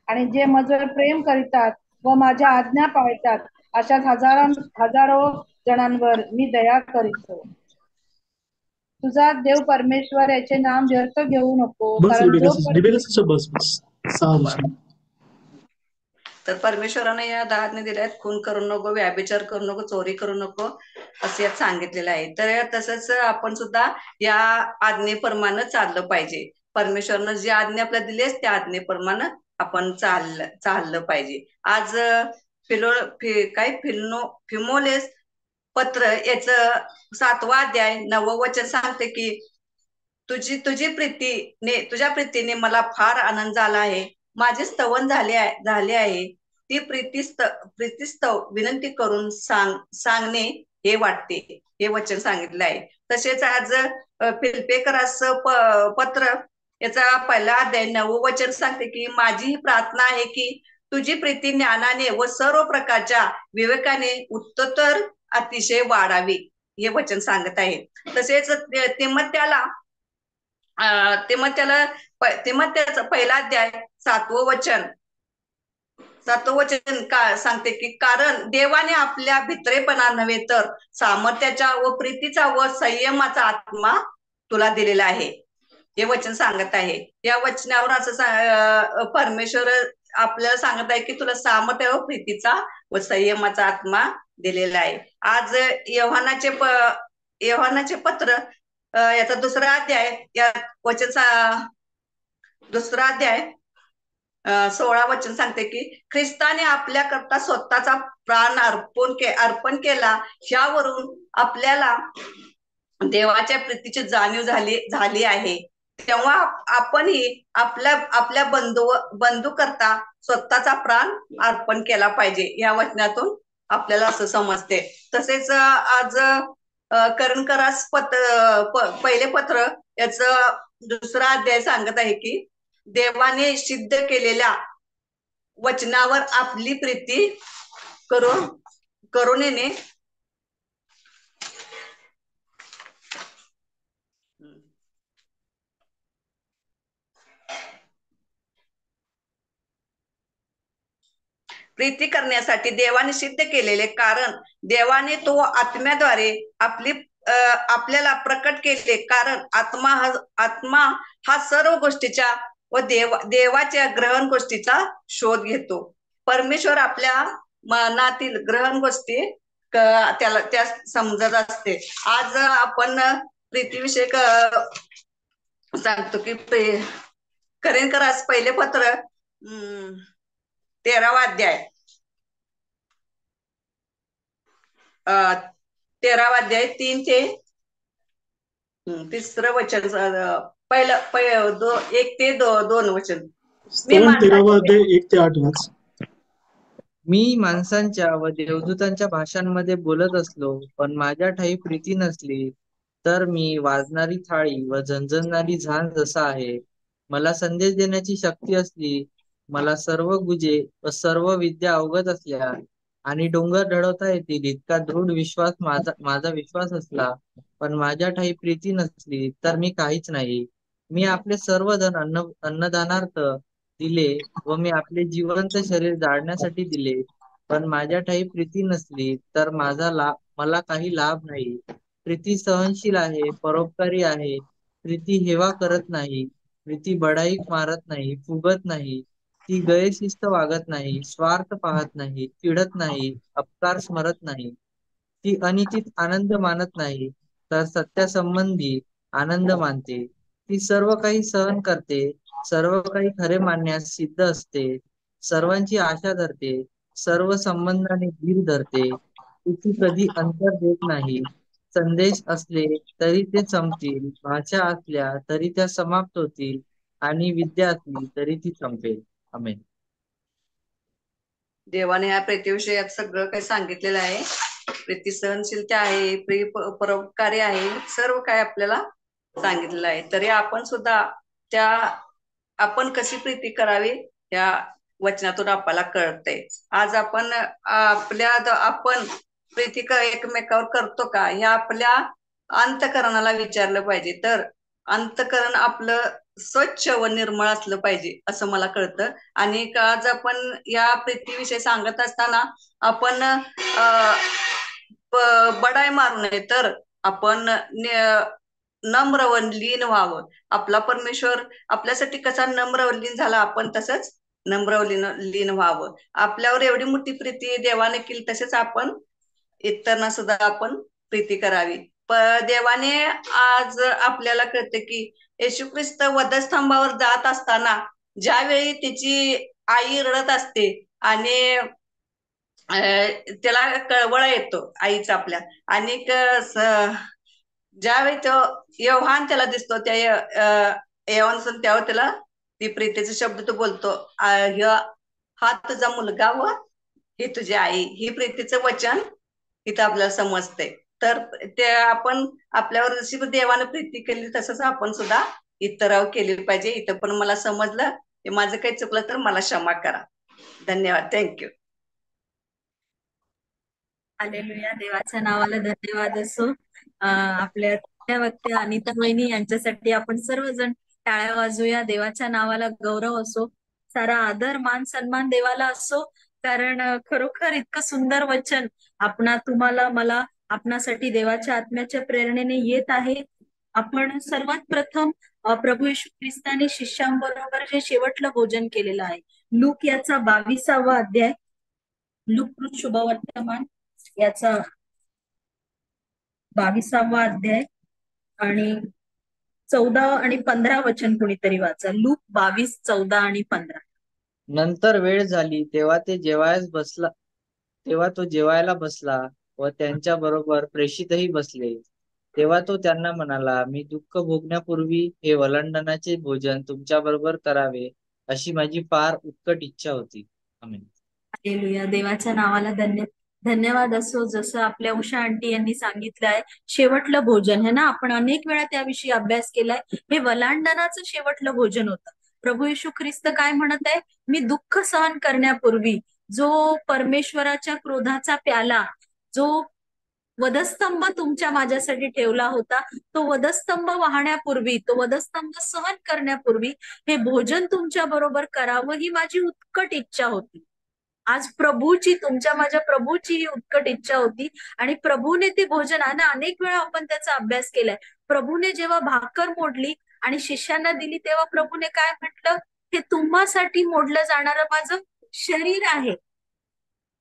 आणि जे मजवर प्रेम करीतात व माझ्या आज्ञा पाळतात अशा हजारो जणांवर मी दया करीतो. तुझा देव परमेश्वर याचे नाम व्यर्थ घेऊ नको. कारण बस 6 वचन. तर परमेश्वराने या 10 आज्ञा दिल्या आहेत. खून करू नको, व्याभिचार करू नको, चोरी करू नको असं यात सांगितलेलं आहे. तर तसंच आपण सुद्धा या आज्ञेप्रमाणे चाललं पाहिजे. परमेश्वरनं जी आज्ञा आपल्याला दिली आहे त्या आज्ञेप्रमाणे आपण चाललं पाहिजे. आज फिमोलेस पत्र याचं 7वा अध्याय 9वं वचन सांगते की तुझ्या प्रीतीने मला फार आनंद झाला आहे. माझे स्तवन झाले आहे. ती प्रीतिस्तव विनंती करून सांगणे हे वाटते. हे वचन सांगितलं आहे. तसेच आज फिलिप्पियराचं पत्र याचा पहिला अध्याय 9वं वचन सांगते की माझी ही प्रार्थना आहे की तुझी प्रीती ज्ञानाने व सर्व प्रकारच्या विवेकाने उत्तरोत्तर अतिशय वाढावी. हे वचन सांगत आहे. तसेच तिमोथेचा पहिला अध्याय 7वं वचन सांगते की कारण देवाने आपल्या भित्रेपणा नव्हे तर सामर्थ्याचा व प्रीतीचा व संयमाचा आत्मा तुला दिलेला आहे. हे वचन सांगत आहे. या वचनावर असं परमेश्वर आपल्याला सांगत आहे की तुला सामर्थ्य व प्रीतीचा व संयमाचा आत्मा दिलेला आहे. आज योहानाचे पत्र याचा दुसरा अध्याय, या दुसरा अध्याय 16 वचन सांगते की ख्रिस्ताने आपल्याकरता स्वतःचा प्राण अर्पण केला. ह्यावरून आपल्याला देवाच्या प्रीतीची जाणीव झाली आहे. तेव्हा आपणही आपल्या बंधू करता स्वतःचा प्राण अर्पण केला पाहिजे. या वचनातून आपल्याला असं समजते. तसेच आज करणकरास पहिले पत्र याचं दुसरा अध्याय सांगत आहे की देवाने सिद्ध केलेल्या वचनावर आपली प्रीती करुणेने प्रीती करण्यासाठी देवाने सिद्ध केलेले, कारण देवाने तो आत्म्याद्वारे आपल्याला प्रकट केले. कारण आत्मा हा सर्व गोष्टीच्या व देवाच्या ग्रहण गोष्टीचा शोध घेतो. परमेश्वर आपल्या मनातील ग्रहण गोष्टी त्या समजत असते. आज आपण प्रीतीविषयी सांगतो की करणकरास पहिले पत्र 13वा अध्याय 3 ते 3 वचन, 1 ते 2 वचन. स्तवन 13वा अध्याय 1 ते 8 वाच. मी माणसांच्या व देवदूतांच्या भाषांमध्ये बोलत असलो, पण माझ्या ठायी प्रीती नसली, तर मी वाजणारी थाळी व झणझणणारी झांज जसा आहे. मला संदेश देण्याची शक्ती असली, मला सर्व गुजे व सर्व विद्या अवगत असल्या, आणि डोंगर ढळवता येतील इतका दृढ विश्वास माझा विश्वास असला, पण माझ्या ठायी प्रीती नसली, तर मी काहीच नाही. मी आपले सर्व धन अन्नदानार्थ दिले व मी आपले जिवंत शरीर जाळण्यासाठी दिले, पण माझ्या ठायी प्रीती नसली, तर मला काही लाभ नाही. प्रीती सहनशील आहे, परोपकारी आहे. प्रीती हेवा करत नाही. प्रीती बढाई मारत नाही, फुगत नाही. ती गैरशिस्त वागत नाही, स्वार्थ पाहत नाही, चिडत नाही, अपकार स्मरत नाही. ती अनितीत आनंद मानत नाही, तर सत्यासंबंधी आनंद मानते. ती सर्व काही सहन करते, सर्व काही खरे मानण्यास सिद्ध असते, सर्वांची आशा धरते, सर्व संबंधाने धीर धरते. तिची कधी अंतर देत नाही. संदेश असले तरी ते संपतील, भाषा असल्या तरी त्या समाप्त होतील, आणि विद्या असली तरी ती संपेल. आमेन. देवाने या प्रीतीविषयी सगळं काही सांगितलेलं आहे. प्रीती सहनशीलता आहे, परोपकारी आहे, सर्व काय आपल्याला सांगितलेलं आहे. तरी आपण सुद्धा आपण कशी प्रीती करावी या वचनातून आपल्याला कळतंय. आज आपण प्रीती एकमेकावर करतो का, हे आपल्या अंतःकरणाला विचारलं पाहिजे. तर अंतःकरण आपलं स्वच्छ व निर्मळ असलं पाहिजे असं मला कळतं. आणि आज आपण या प्रीतीविषयी सांगत असताना आपण बडाई मारू नये, तर आपण नम्र व लीन व्हावं. आपला परमेश्वर आपल्यासाठी कसा नम्र व लीन झाला, आपण तसंच नम्र व लीन व्हावं. आपल्यावर एवढी मोठी प्रीती देवाने केली, तसेच आपण इतरांना सुद्धा आपण प्रीती करावी. देवाने आज आपल्याला कळते की येशू ख्रिस्त वधस्तंभावर जात असताना ज्यावेळी त्याची आई रडत असते आणि त्याला कळवळा येतो आईचा आपल्या, आणि ज्यावेळी तो योहान त्याला दिसतो, त्या योहान त्यावर त्याला ती प्रीतीचे शब्द तो बोलतो, हा तुझा मुलगा व ही तुझी आई. ही प्रीतीचं वचन इथं आपल्याला समजते. तर ते आपण आपल्यावर जशी देवाने प्रीती केली तसंच आपण सुद्धा इतरावर केली पाहिजे. इथं पण मला समजलं. ते माझं काही चुकलं तर मला क्षमा करा. धन्यवाद. थँक्यू. हालेलुया. देवाच्या नावाला धन्यवाद असो. आपल्या वक्ते अनिता वहिनी यांच्यासाठी आपण सर्वजण टाळ्या वाजूया. देवाच्या नावाला गौरव असो, सारा आदर मान सन्मान देवाला असो. कारण खरोखर इतकं सुंदर वचन तुम्हाला मला आपणासाठी देवाच्या आत्म्याच्या प्रेरणेने येत आहे. आपण सर्वात प्रथम प्रभू येशू ख्रिस्ताने शिष्यांबरोबर जे शेवटलं भोजन केलेलं आहे, लूक याचा 22वा अध्याय, लूक शुभवर्तमान याचा 22वा अध्याय आणि 14 आणि 15 वचन कुणीतरी वाचा. लूक 22, 14 आणि 15. नंतर वेळ झाली तेव्हा तो जेवायला बसला व त्यांच्या बरोबर प्रेषितही बसले. तेव्हा तो त्यांना म्हणाला, मी दुःख भोगण्यापूर्वी हे वलांडनाचे भोजन तुमच्या बरोबर करावे अशी माझी फार उत्कट इच्छा होती. आमेन. हालेलुया. देवाच्या नावाला धन्यवाद असो. जसं आपल्या उषा आंटी यांनी सांगितलंय, शेवटलं भोजन है ना, आपण अनेक वेळा त्याविषयी अभ्यास केलाय. हे वलांडनाचं शेवटलं भोजन होतं. प्रभू येशू ख्रिस्त काय म्हणत आहे, मी दुःख सहन करण्यापूर्वी जो परमेश्वराच्या क्रोधाचा प्याला, जो वधस्तंभ तुमच्या माझ्यासाठी ठेवला होता, तो वधस्तंभ वाहण्यापूर्वी, तो वधस्तंभ सहन करण्यापूर्वी हे भोजन तुमच्या बरोबर करावं ही माझी उत्कट इच्छा होती. आज तुमच्या माझ्या प्रभूची ही उत्कट इच्छा होती. आणि प्रभूने ते भोजन, आणि अनेक वेळा आपण त्याचा अभ्यास केलाय. प्रभूने जेव्हा भाकर मोडली आणि शिष्यांना दिली, तेव्हा प्रभूने काय म्हटलं, हे तुम्हासाठी मोडलं जाणारं माझं शरीर आहे.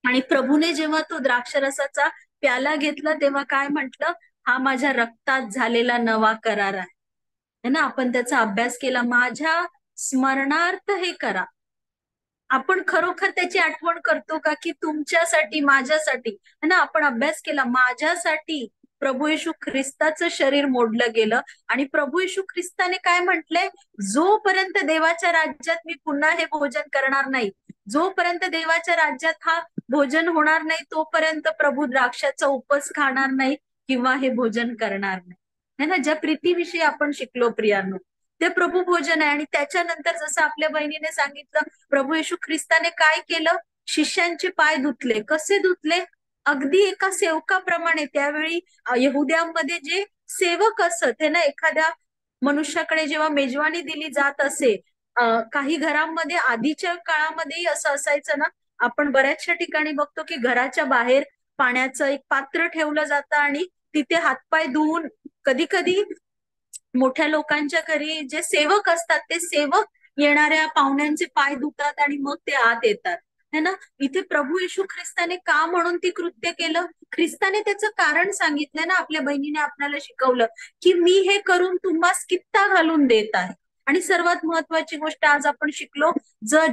आणि प्रभूने जेव्हा तो द्राक्षरसाचा प्याला घेतला, तेव्हा काय म्हटलं, हा माझ्या रक्तात झालेला नवा करार आहे ना. आपण त्याचा अभ्यास केला. माझ्या स्मरणार्थ हे करा. आपण खरोखर त्याची आठवण करतो का, की तुमच्यासाठी, माझ्यासाठी है ना. आपण अभ्यास केला, माझ्यासाठी प्रभू येशू ख्रिस्ताचं शरीर मोडलं गेलं. आणि प्रभू येशू ख्रिस्ताने काय म्हटलंय, जोपर्यंत देवाच्या राज्यात मी पुन्हा हे भोजन करणार नाही, जोपर्यंत देवाच्या राज्यात हा भोजन होणार नाही, तोपर्यंत प्रभू द्राक्षाचा उपवास खाणार नाही किंवा हे भोजन करणार नाही है ना. ज्या प्रीतीविषयी आपण शिकलो प्रियांनो, ते प्रभू भोजन आहे. आणि त्याच्यानंतर जसं आपल्या बहिणीने सांगितलं, प्रभू येशू ख्रिस्ताने काय केलं, शिष्यांचे पाय धुतले. कसे धुतले, अगदी एका सेवकाप्रमाणे. त्यावेळी यहुद्यांमध्ये जे सेवक असत है ना, एखाद्या मनुष्याकडे जेव्हा मेजवानी दिली जात असे, काही घरांमध्ये आधीच्या काळामध्येही असं असायचं ना, आपण बऱ्याचशा ठिकाणी बघतो की घराच्या बाहेर पाण्याचं एक पात्र ठेवलं जातं आणि तिथे हातपाय धुवून, कधी कधी मोठ्या लोकांच्या घरी जे सेवक असतात, ते सेवक येणाऱ्या पाहुण्यांचे पाय धुतात आणि मग ते आत येतात है ना. इथे प्रभू येशू ख्रिस्ताने का म्हणून ती कृत्य केलं, ख्रिस्ताने त्याचं कारण सांगितलं ना. आपल्या बहिणीने आपल्याला शिकवलं की मी हे करून तुम्हास कित्ता घालून देत आहे. आणि सर्वात महत्वाची गोष्ट आज आपण शिकलो,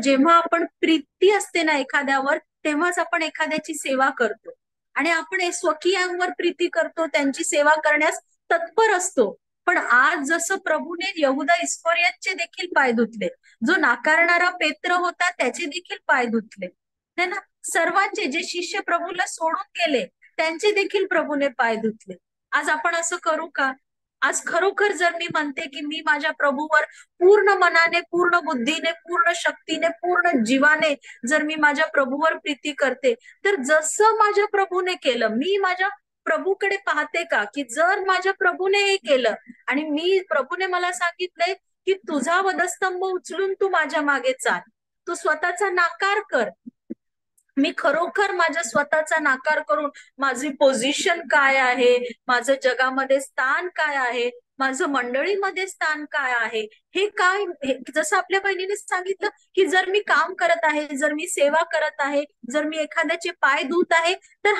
जेव्हा आपण प्रीती असते ना एखाद्यावर, तेव्हाच आपण एखाद्याची सेवा करतो. आणि आपण स्वकीयांवर प्रीती करतो, त्यांची सेवा करण्यास तत्पर असतो. पण आज जसं प्रभूने यहुदा इस्करियोतचे देखील पाय धुतले, जो नाकारणारा पेत्र होता त्याचे देखील पाय धुतले है ना. सर्वांचे, जे शिष्य प्रभूला सोडून गेले, त्यांचे देखील प्रभूने पाय धुतले. आज आपण असं करू का? आज खरोखर जर मी म्हणते की मी माझ्या प्रभूवर पूर्ण मनाने, पूर्ण बुद्धीने, पूर्ण शक्तीने, पूर्ण जीवाने जर मी माझ्या प्रभूवर प्रीती करते, तर जसं माझ्या प्रभूने केलं, मी माझ्या प्रभूकडे पाहते का, की जर माझ्या प्रभूने हे केलं आणि प्रभूने मला सांगितलंय की तुझा वधस्तंभ उचलून तू माझ्या मागे चाल, तू स्वतःचा नाकार कर. मी खरोखर माझ्या स्वतःचा नाकार करून माझी पोझिशन काय आहे, माझं जगामध्ये स्थान काय आहे, माझं मंडळीमध्ये स्थान काय आहे, हे काय, जसं आपल्या बहिणीने सांगितलं की जर मी काम करत आहे, जर मी सेवा करत आहे, जर मी एखाद्याचे पाय धुत आहे, तर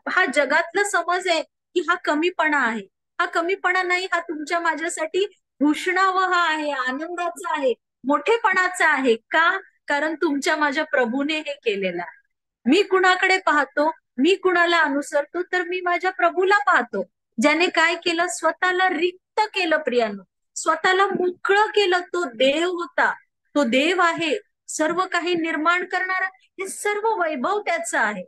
हा जगातला समज आहे की हा कमीपणा आहे. हा कमीपणा नाही, हा तुमच्या माझ्यासाठी भूषणावह आहे, आनंदाचा आहे, मोठेपणाचा आहे. का? कारण तुमच्या माझ्या प्रभूने हे केलेलं आहे. मी कुणाकडे पाहतो, मी कुणाला अनुसरतो, तर मी माझ्या प्रभूला पाहतो, ज्याने काय केलं, स्वतःला रिक्त केलं प्रियांनो, स्वतःला मोकळं केलं. तो देव होता, तो देव आहे, सर्व काही निर्माण करणारा, हे सर्व वैभव त्याचं आहे.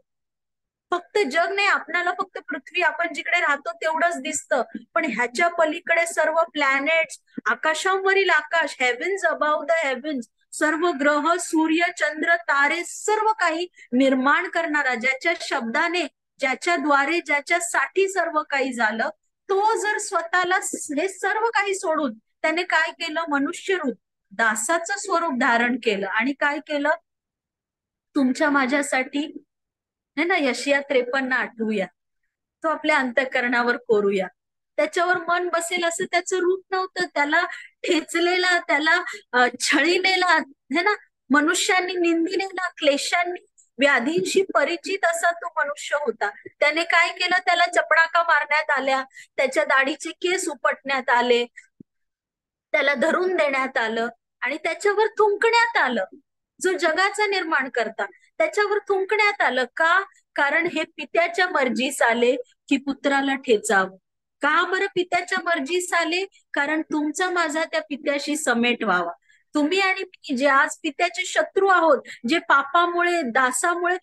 फक्त जग नाही, आपल्याला फक्त पृथ्वी, आपण जिकडे राहतो तेवढंच दिसतं, पण ह्याच्या पलीकडे सर्व प्लॅनेट्स, आकाशांवरील आकाश, हेव्हन्स अबाउट द हेव्हन्स, सर्व ग्रह, सूर्य, चंद्र, तारे, सर्व काही निर्माण करणारा, ज्याच्या शब्दाने, ज्याच्याद्वारे, ज्याच्यासाठी सर्व काही झालं, तो जर स्वतःला हे सर्व काही सोडून त्याने काय केलं, मनुष्य रूप, दासाचं स्वरूप धारण केलं. आणि काय केलं, तुमच्या माझ्यासाठी है ना. यशिया 53 आठवूया, तो आपल्या अंतःकरणावर कोरूया. त्याच्यावर मन बसेल असं त्याचं रूप नव्हतं, त्याला ठेचलेला, त्याला छळीलेला है ना, मनुष्यांनी निंदिलेला, क्लेशांनी, व्याधींशी परिचित असा तो मनुष्य होता. त्याने काय केलं? त्याला चपडाका मारण्यात आल्या, त्याच्या दाढीचे केस उपटण्यात आले, त्याला धरून देण्यात आलं आणि त्याच्यावर थुंकण्यात आलं. जो जगाचा निर्माण करता त्याच्यावर थुंकण्यात आलं. का? कारण हे पित्याच्या मर्जीस आले की पुत्राला ठेचावं. का बरं पित्याच्या मर्जीस आले? कारण तुमचा माझा त्या पित्याशी समेट व्हावा. तुम्ही आणि मी जे आज पित्याचे शत्रू आहोत, जे पापामुळे, दासामुळे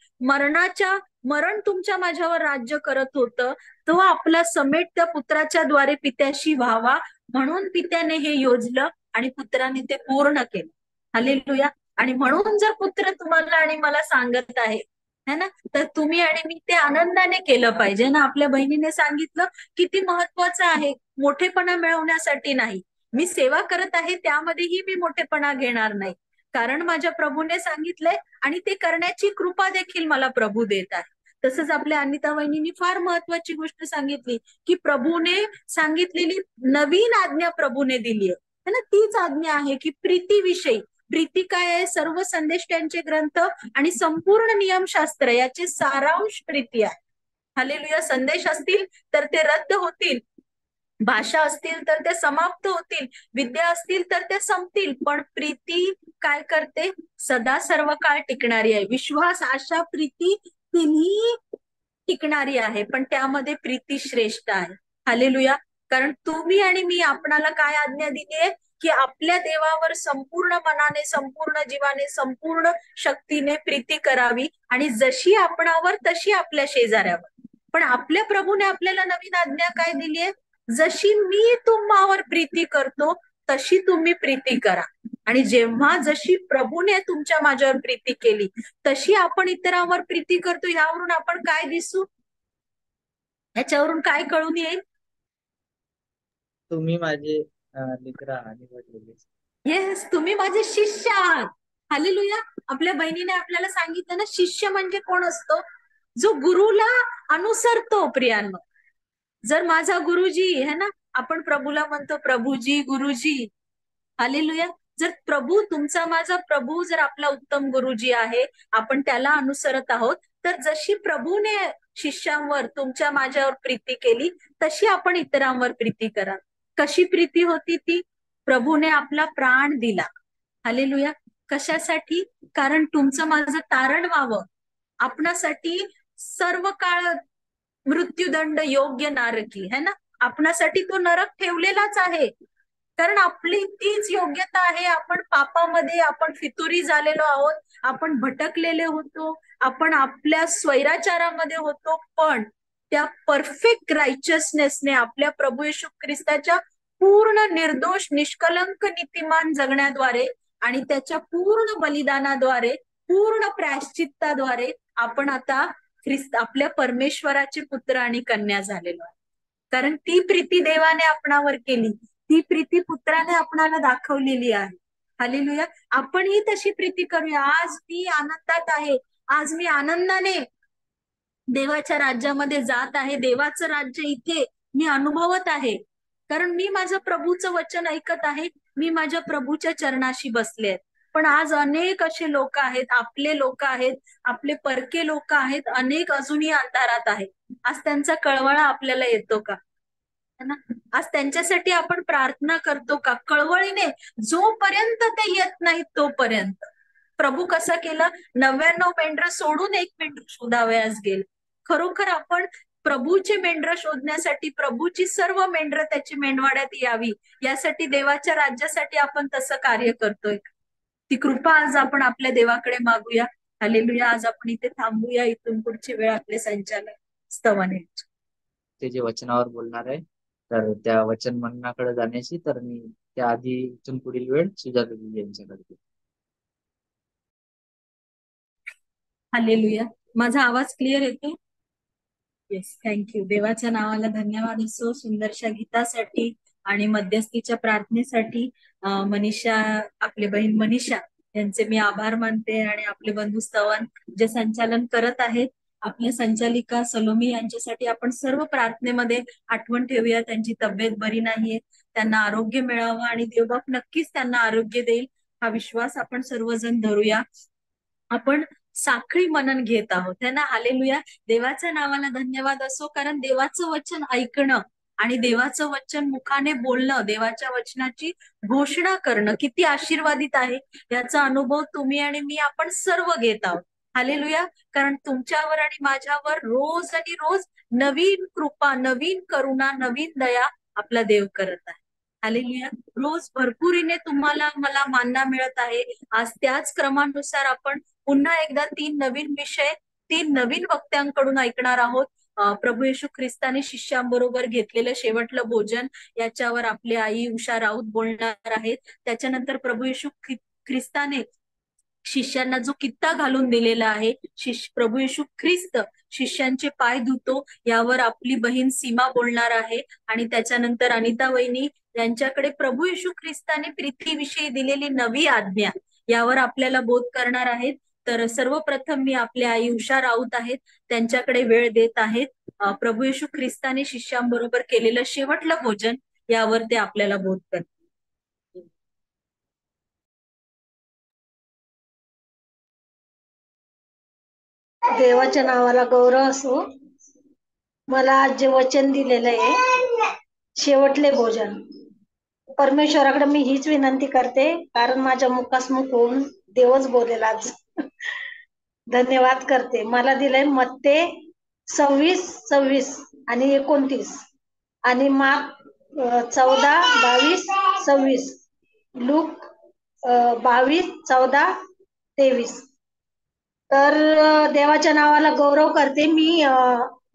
मरण तुमच्या माझ्यावर राज्य करत होतं, तो आपला समेट त्या पुत्राच्या द्वारे पित्याशी व्हावा म्हणून पित्याने हे योजलं आणि पुत्राने ते पूर्ण केलं. हालेलुया. आणि म्हणून जर पुत्र तुम्हाला आणि मला सांगत आहे है ना, तर तुम्ही आणि मी ते आनंदाने केलं पाहिजे ना. आपल्या बहिणीने सांगितलं किती महत्वाचं आहे. मोठेपणा मिळवण्यासाठी नाही, मी सेवा करत आहे त्यामध्येही मी मोठेपणा घेणार नाही, कारण माझ्या प्रभूने सांगितलंय आणि ते करण्याची कृपा देखील मला प्रभू देत आहे. तसंच आपल्या अनिता वहिनींनी फार महत्वाची गोष्ट सांगितली की प्रभूने सांगितलेली नवीन आज्ञा प्रभूने दिली आहे ना. तीच आज्ञा आहे की प्रीतीविषयी. प्रीती काय आहे? सर्व संदेश त्यांचे ग्रंथ आणि संपूर्ण नियमशास्त्र याचे सारांश प्रीती आहे. हालेलुया. संदेश असतील तर ते रद्द होतील, भाषा असतील तर ते समाप्त होतील, विद्या असतील तर ते संपतील, पण प्रीती काय करते? सदा सर्व काळ टिकणारी आहे. विश्वास, आशा, प्रीती तिन्ही टिकणारी आहे, पण त्यामध्ये प्रीती श्रेष्ठ आहे. हालेलुया. कारण तुम्ही आणि मी आपणाला काय आज्ञा दिली आहे की आपल्या देवावर संपूर्ण मनाने, संपूर्ण जीवाने, संपूर्ण शक्तीने प्रीती करावी आणि जशी आपणावर तशी आपल्या शेजाऱ्यावर. पण आपल्या प्रभूने आपल्याला नवीन आज्ञा काय दिली आहे? जशी मी तुम्हावर प्रीती करतो तशी तुम्ही प्रीती करा. आणि जेव्हा जशी प्रभूने तुमच्या माझ्यावर प्रीती केली तशी आपण इतरांवर प्रीती करतो. यावरून आपण काय दिसू? ह्याच्यावरून काय कळून येईल? तुम्ही माझे लेकरं निवडलेले. येस, तुम्ही माझे शिष्य आहात. हालेलुया. आपल्या बहिणीने आपल्याला सांगितलं ना, शिष्य म्हणजे कोण असतो? जो गुरुला अनुसरतो. प्रियांनो, जर माझा गुरुजी है ना, आपण प्रभूला म्हणतो प्रभूजी, गुरुजी. हालेलुया. जर प्रभू, तुमचा माझा प्रभू जर आपला उत्तम गुरुजी आहे, आपण त्याला अनुसरत आहोत, तर जशी प्रभूने शिष्यांवर, तुमच्या माझ्यावर प्रीती केली तशी आपण इतरांवर प्रीती करा. कशी प्रीती होती ती? प्रभूने आपला प्राण दिला. हालेलुया. कशासाठी? कारण तुमचं माझं तारण व्हावं. आपणासाठी सर्व काळ मृत्यूदंड योग्य नारकी है ना. आपणासाठी तो नरक ठेवलेलाच आहे, कारण आपली तीच योग्यता आहे. आपण पापामध्ये, आपण फितुरी झालेलो आहोत, आपण भटकलेले होतो, आपण आपल्या स्वैराचारामध्ये होतो, पण त्या परफेक्ट रायचियसनेसने आपल्या प्रभू येशू ख्रिस्ताच्या पूर्ण निर्दोष, निष्कलंक, नीतिमान जगण्याद्वारे आणि त्याच्या पूर्ण बलिदानाद्वारे, पूर्ण प्रायश्चित्ताद्वारे आपण आता आपल्या परमेश्वराचे पुत्र आणि कन्या झालेलो आहे. कारण ती प्रीती देवाने आपणावर केली, ती प्रीती पुत्राने आपणाला दाखवलेली आहे. हालेलुया. आपणही तशी प्रीती करूया. आज मी आनंदात आहे, आज मी आनंदाने देवाच्या राज्यामध्ये जात आहे. देवाचं राज्य इथे मी अनुभवत आहे, कारण मी माझ्या प्रभूचं वचन ऐकत आहे, मी माझ्या प्रभूच्या चरणाशी बसले आहेत. पण आज अनेक असे लोक आहेत, आपले लोक आहेत, आपले परके लोक आहेत, अनेक अजूनही अंधारात आहेत. आज त्यांचा कळवळा आपल्याला येतो का? आज त्यांच्यासाठी आपण प्रार्थना करतो का? कळवळीने, जोपर्यंत ते येत नाहीत तोपर्यंत. प्रभू कसा केला? 99 मेंढरं सोडून एक मेंढर शोधावयास गेले. खरोखर आपण प्रभूचे मेंढरं शोधण्यासाठी, प्रभूची सर्व मेंढरं त्याची मेंढवाड्यात यावी यासाठी, देवाच्या राज्यासाठी आपण तसं कार्य करतोय. ती कृपा आज आपण आपल्या देवाकडे मागूया. हालेलुया. आज आपण इथे थांबूया. इथून पुढची वेळ आपले संचालक स्तवाने ते जे वचनावर बोलणार आहे, तर त्या वचन म्हणण्याकडे जाण्याची, तर मी त्याआधी इथून पुढील वेळ सुजाता दिदी यांच्याकडे देतो. हालेलुया. माझा आवाज क्लिअर येतो? Yes, thank you. देवाच्या नावाला धन्यवाद असो सुंदरशा गीतासाठी आणि मध्यस्थीच्या प्रार्थनेसाठी. मनीषा, आपली बहीण मनीषा यांचे मी आभार मानते आणि आपले बंधू स्तवन जे संचालन करत आहेत, आपल्या संचालिका सलोमी यांच्यासाठी आपण सर्व प्रार्थनेमध्ये आठवण ठेवूया. त्यांची तब्येत बरी नाहीये, त्यांना आरोग्य मिळावं आणि देवबाप नक्कीच त्यांना आरोग्य देईल. हा विश्वास आपण सर्वजण धरूया. आपण साखळी मनन घेत आहोत है ना. हालेलुया. देवाच्या नावाला धन्यवाद असो, कारण देवाचं वचन ऐकणं आणि देवाचं वचन मुखाने बोलणं, देवाच्या वचनाची घोषणा करणं किती आशीर्वादित आहे याचा अनुभव तुम्ही आणि मी आपण सर्व घेत आहोत. हालेलुया. कारण तुमच्यावर आणि माझ्यावर रोज आणि रोज नवीन कृपा, नवीन करुणा, नवीन दया आपला देव करत आहे. हालेलुया. रोज भरपुरीने तुम्हाला मला मानना मिळत आहे. आज त्याच क्रमानुसार आपण पुन्हा एकदा 3 नवीन विषय 3 नवीन वक्त्यांकडून ऐकणार आहोत. प्रभू येशू ख्रिस्ताने शिष्यांबरोबर घेतलेलं शेवटलं भोजन याच्यावर आपली आई उषा राऊत बोलणार आहेत. त्याच्यानंतर प्रभू येशू ख्रिस्ताने शिष्यांना जो कित्ता घालून दिलेला आहे, प्रभू येशू ख्रिस्त शिष्यांचे पाय धुतो यावर आपली बहीण सीमा बोलणार आहे. आणि त्याच्यानंतर अनिता वहिनी यांच्याकडे प्रभू येशू ख्रिस्ताने प्रीतीविषयी दिलेली नवी आज्ञा यावर आपल्याला बोध करणार आहेत. तर सर्वप्रथम मी आपल्या आई उषा राऊत आहेत त्यांच्याकडे वेळ देत आहेत. प्रभू येशू ख्रिस्ताने शिष्यांबरोबर केलेलं शेवटलं भोजन यावर ते आपल्याला बोध करतात. देवाच्या नावाला गौरव असो. मला आज जे वचन दिलेलं आहे शेवटले भोजन, परमेश्वराकडे मी हीच विनंती करते, कारण माझ्या मुखास मुख होऊन देवच बोलेल आज. धन्यवाद करते. मला दिलंय मत्ते 26:26 आणि 29 आणि मार्क 14:22-26, लूक 22:14-23. तर देवाच्या नावाला गौरव करते. मी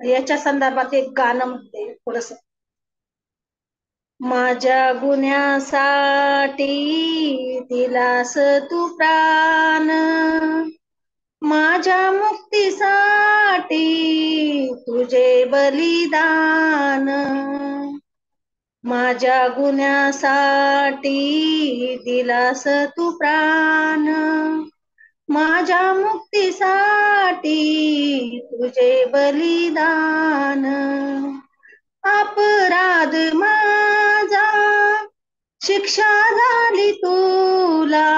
याच्या संदर्भात एक गाणं म्हणते थोडस. माझ्या गुन्ह्यासाठी दिलास तू प्राण, माझ्या मुक्तीसाठी तुझे बलिदान, माझ्या गुन्ह्यासाठी दिलास तू प्राण, माझ्या मुक्तीसाठी तुझे बलिदान, अपराध माझा शिक्षा झाली तुला,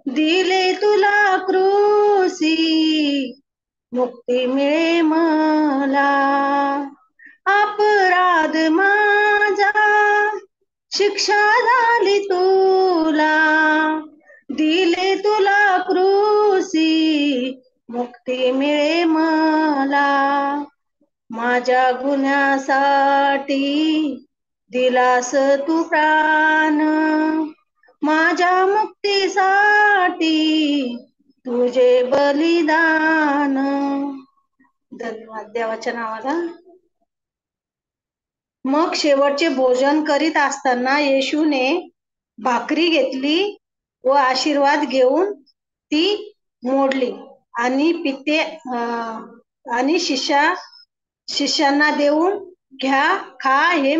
दिले तुला क्रूसी मुक्ती मिळे मला, अपराध माझा शिक्षा झाली तुला, दिले तुला क्रूसी मुक्ती मिळे मला, माझ्या गुन्ह्यासाठी दिलास तू प्राण, माझ्या मुक्तीसाठी तुझे बलिदान. धन्यवाद देवाच्या नावाला. मग शेवटचे भोजन करीत असताना येशूने भाकरी घेतली व आशीर्वाद घेऊन ती मोडली आणि पिते आणि शिष्यांना देऊन, घ्या, खा, हे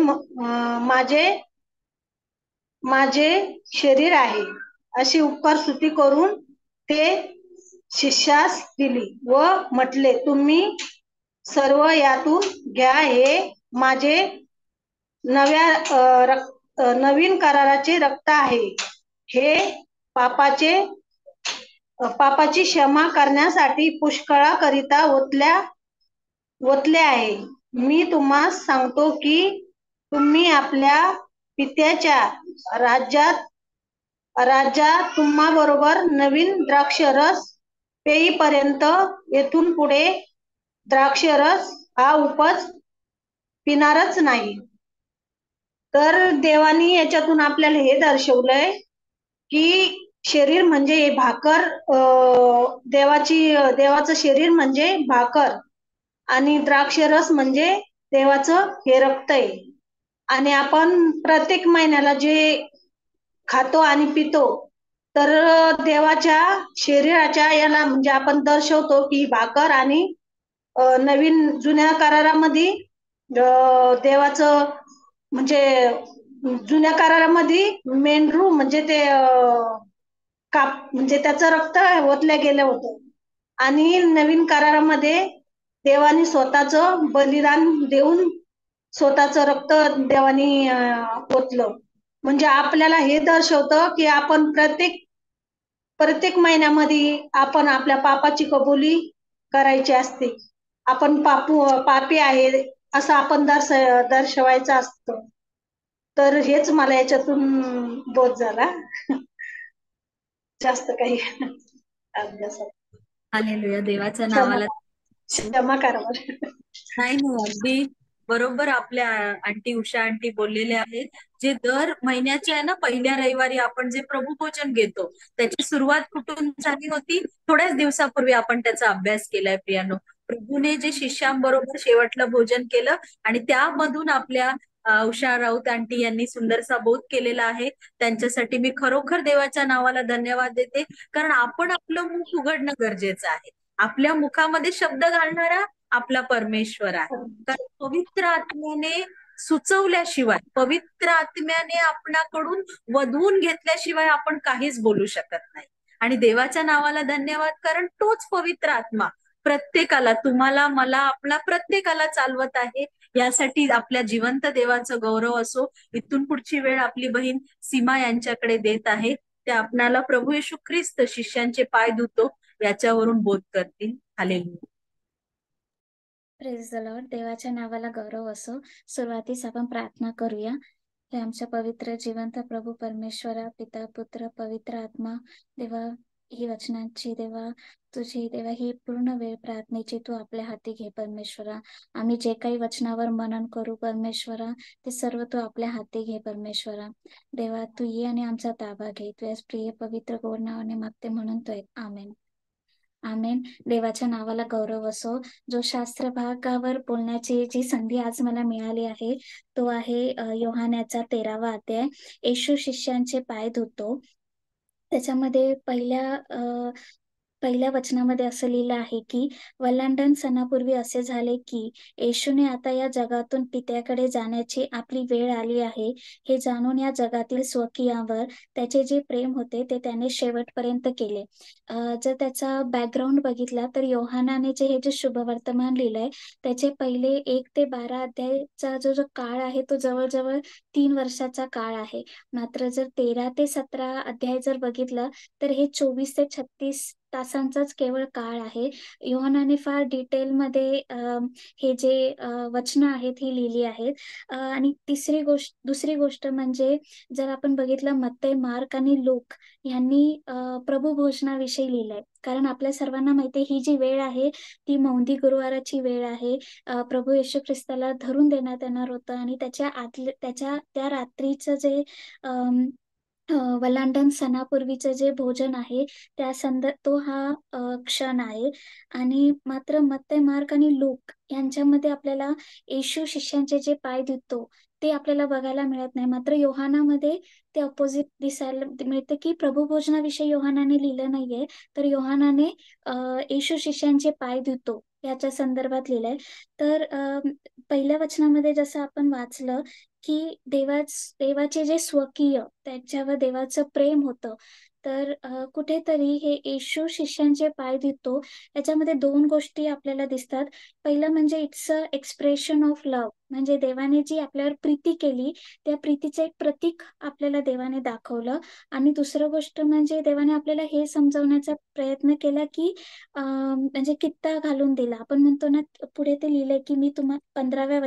माझे शरीर आहे, अशी उपकार स्तुती करून ते शिष्यास दिली व म्हटले, तुम्ही सर्व यातून घ्या, हे माझे नवीन कराराचे रक्त आहे, हे पापाची क्षमा करण्यासाठी पुष्कळाकरिता ओतले आहे. मी तुम्हास सांगतो की तुम्ही आपल्या पित्याच्या राज्यात तुम्हा बरोबर नवीन द्राक्षरस पेईपर्यंत येथून पुढे द्राक्षरस हा उपज पिणारच नाही. तर देवानी याच्यातून आपल्याला हे दर्शवलंय की शरीर म्हणजे हे भाकर, देवाचं शरीर म्हणजे भाकर आणि द्राक्षरस म्हणजे देवाचं हे रक्त आहे. आणि आपण प्रत्येक महिन्याला जे खातो आणि पितो, तर देवाच्या शरीराच्या याला म्हणजे आपण दर्शवतो की भाकर. आणि नवीन जुन्या करारामध्ये देवाचं म्हणजे जुन्या करारामध्ये मेंढरू म्हणजे ते म्हणजे त्याचं रक्त ओतलं गेलं होतं. आणि नवीन करारामध्ये देवानी स्वतःचं बलिदान देऊन स्वतःचं रक्त देवानी ओतलं. म्हणजे आपल्याला हे दर्शवतं की आपण प्रत्येक महिन्यामध्ये आपण आपल्या पापाची कबुली करायची असते. आपण पापी आहे असं आपण दर्शवायचं असतं. तर हेच मला याच्यातून बोध झाला. जास्त काही अभ्यासात. हालेलुया, देवाच्या क्षमा नावाला. क्षमा करा मला. नाही नाही, अगदी बरोबर आपल्या आंटी उषा आंटी बोललेले आहेत. जे दर महिन्याचे आहे ना, पहिल्या रविवारी आपण जे प्रभू भोजन घेतो, त्याची सुरुवात कुठून झाली होती? थोड्याच दिवसापूर्वी आपण त्याचा अभ्यास केलाय प्रियानो. प्रभूने जे शिष्यांबरोबर शेवटलं भोजन केलं आणि त्यामधून आपल्या उषा राऊत आंटी यांनी सुंदरसा बोध केलेला आहे. त्यांच्यासाठी मी खरोखर देवाच्या नावाला धन्यवाद देते, कारण आपण आपलं मुख उघडणं गरजेचं आहे. आपल्या मुखामध्ये शब्द घालणारा आपला परमेश्वर आहे. कारण पवित्र आत्म्याने सुचवल्याशिवाय, पवित्र आत्म्याने आपणाकडून वधवून घेतल्याशिवाय आपण काहीच बोलू शकत नाही. आणि देवाच्या नावाला धन्यवाद, कारण तोच पवित्र आत्मा प्रत्येकाला, तुम्हाला, मला, आपला प्रत्येकाला चालवत आहे. यासाठी आपल्या जिवंत देवाचं गौरव असो. इथून पुढची वेळ आपली बहीण सीमा यांच्याकडे देत आहे. ते आपणाला प्रभू येशू ख्रिस्त शिष्यांचे पाय धुतो याच्यावरून बोध करतील. हालेलुया. Praise the Lord. देवाच्या नावाला गौरव असो. सुरुवातीस आपण प्रार्थना करूया. हे आमच्या पवित्र जिवंत प्रभू परमेश्वरा, पिता पुत्र पवित्र आत्मा, देवा ही वचनांची, देवा तुझी, देवा ही पूर्ण वेळ प्रार्थनेची तू आपल्या हाती घे परमेश्वरा. आम्ही जे काही वचनावर मनन करू परमेश्वरा, ते सर्व तू आपल्या हाती घे परमेश्वरा. देवा तू ये आणि आमचा ताबा घे. तुझ्या प्रिय पवित्र गोड नावाने मागते म्हणून तो एक आमेन. आमेन. देवाच्या नावाला गौरव असो. जो शास्त्र भागावर बोलण्याची जी संधी आज मला मिळाली आहे, तो आहे योहानाचा 13वा अध्याय. येशू शिष्यांचे पाय धुतो. त्याच्यामध्ये पहिल्या वचनामध्ये असं लिहिलं आहे की, वल्हांडण सणापूर्वी असे झाले की येशूने आता या जगातून पित्याकडे जाण्याची आपली वेळ आली आहे, हे जाणून या जगातील स्वकीयांवर त्याचे जे प्रेम होते ते त्याने शेवटपर्यंत केले. जर त्याचा बॅकग्राऊंड बघितला तर योहानाने हे जे शुभवर्तमान लिहिलंय, त्याचे पहिले 1 ते 12 अध्यायचा जो काळ आहे तो जवळजवळ 3 वर्षाचा काळ आहे. मात्र जर 13 ते 17 अध्याय जर बघितलं तर हे 24 ते 36 तासांचाच केवळ काळ आहे. योहानाने फार डिटेलमध्ये हे जे वचनं आहेत ही लिहिली आहेत. आणि दुसरी गोष्ट म्हणजे, जर आपण बघितलं मत्तई, मार्क आणि लूक यांनी प्रभू भोजनाविषयी लिहिलंय. कारण आपल्या सर्वांना माहितीये ही जी वेळ आहे ती मौंदी गुरुवाराची वेळ आहे. प्रभू येशू ख्रिस्ताला धरून देण्यात येणार होतं आणि त्या रात्रीचं जे वल्हांडण सणापूर्वीचं जे भोजन आहे तो हा क्षण आहे. आणि मात्र मत्तई, मार्क आणि लूक यांच्यामध्ये आपल्याला येशू शिष्यांचे जे पाय धुतो ते आपल्याला बघायला मिळत नाही. मात्र योहानामध्ये ते अपोजिट दिसायला मिळते की प्रभू भोजनाविषयी योहानाने लिहिलं नाहीये, तर योहानाने येशू शिष्यांचे पाय धुतो याच्या संदर्भात लिहिलंय. तर पहिल्या वचनामध्ये जसं आपण वाचलं की देवाचे जे स्वकीय, त्याच्यावर देवाचं प्रेम होतं. तर कुठेतरी हे येशू शिष्यांचे पाय धुतो याच्यामध्ये 2 गोष्टी आपल्याला दिसतात. पहिलं म्हणजे it's a expression of love, म्हणजे देवाने जी आपल्यावर प्रीती केली त्या प्रीतीचं एक प्रतीक आपल्याला देवाने दाखवलं. आणि दुसरं गोष्ट म्हणजे देवाने आपल्याला हे समजवण्याचा प्रयत्न केला की म्हणजे कित्ता घालून दिला. आपण म्हणतो ना, पुढे ते लिहिलंय की मी तुम्हाला 15व्या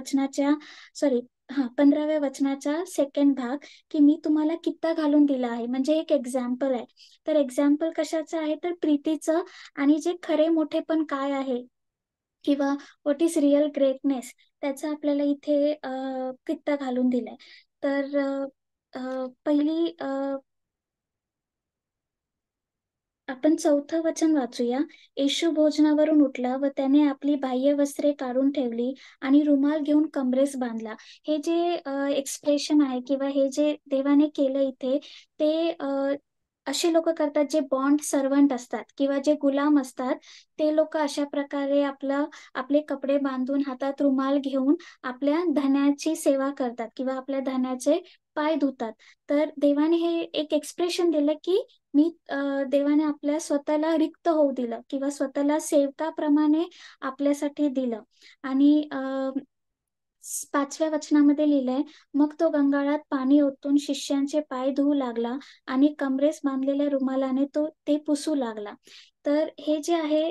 वचनाचा सेकंड भाग, की मी तुम्हाला कित्ता घालून दिला आहे, म्हणजे एक एक्झाम्पल आहे. तर एक्झाम्पल कशाचं आहे, तर प्रीतीचं. आणि जे खरे मोठेपण काय आहे किंवा व्हॉट इज रिअल ग्रेटनेस, त्याचा आपल्याला इथे कित्ता घालून दिलाय. तर पहिली आपण 4थं वचन वाचूया. येशू भोजनावरून उठला व त्याने आपली बाह्य वस्त्रे काढून ठेवली आणि रुमाल घेऊन कमरेस बांधला. हे जे एक्सप्रेशन आहे किंवा हे जे देवाने केलं इथे, ते असे लोक करतात जे बॉन्ड सर्वंट असतात किंवा जे गुलाम असतात. ते लोक अशा प्रकारे आपले कपडे बांधून हातात रुमाल घेऊन आपल्या धन्याची सेवा करतात किंवा आपल्या धन्याचे पाय धुतात. तर देवाने हे एक एक्सप्रेशन दिलं की देवाने आपल्या स्वतःला रिक्त होऊ दिलं किंवा स्वतःला सेवकाप्रमाणे आपल्यासाठी दिलं. आणि 5व्या वचनामध्ये लिहिलंय, मग तो गंगाळात पाणी ओतून शिष्यांचे पाय धुवू लागला आणि कमरेस बांधलेल्या रुमालाने तो ते पुसू लागला. तर हे जे आहे,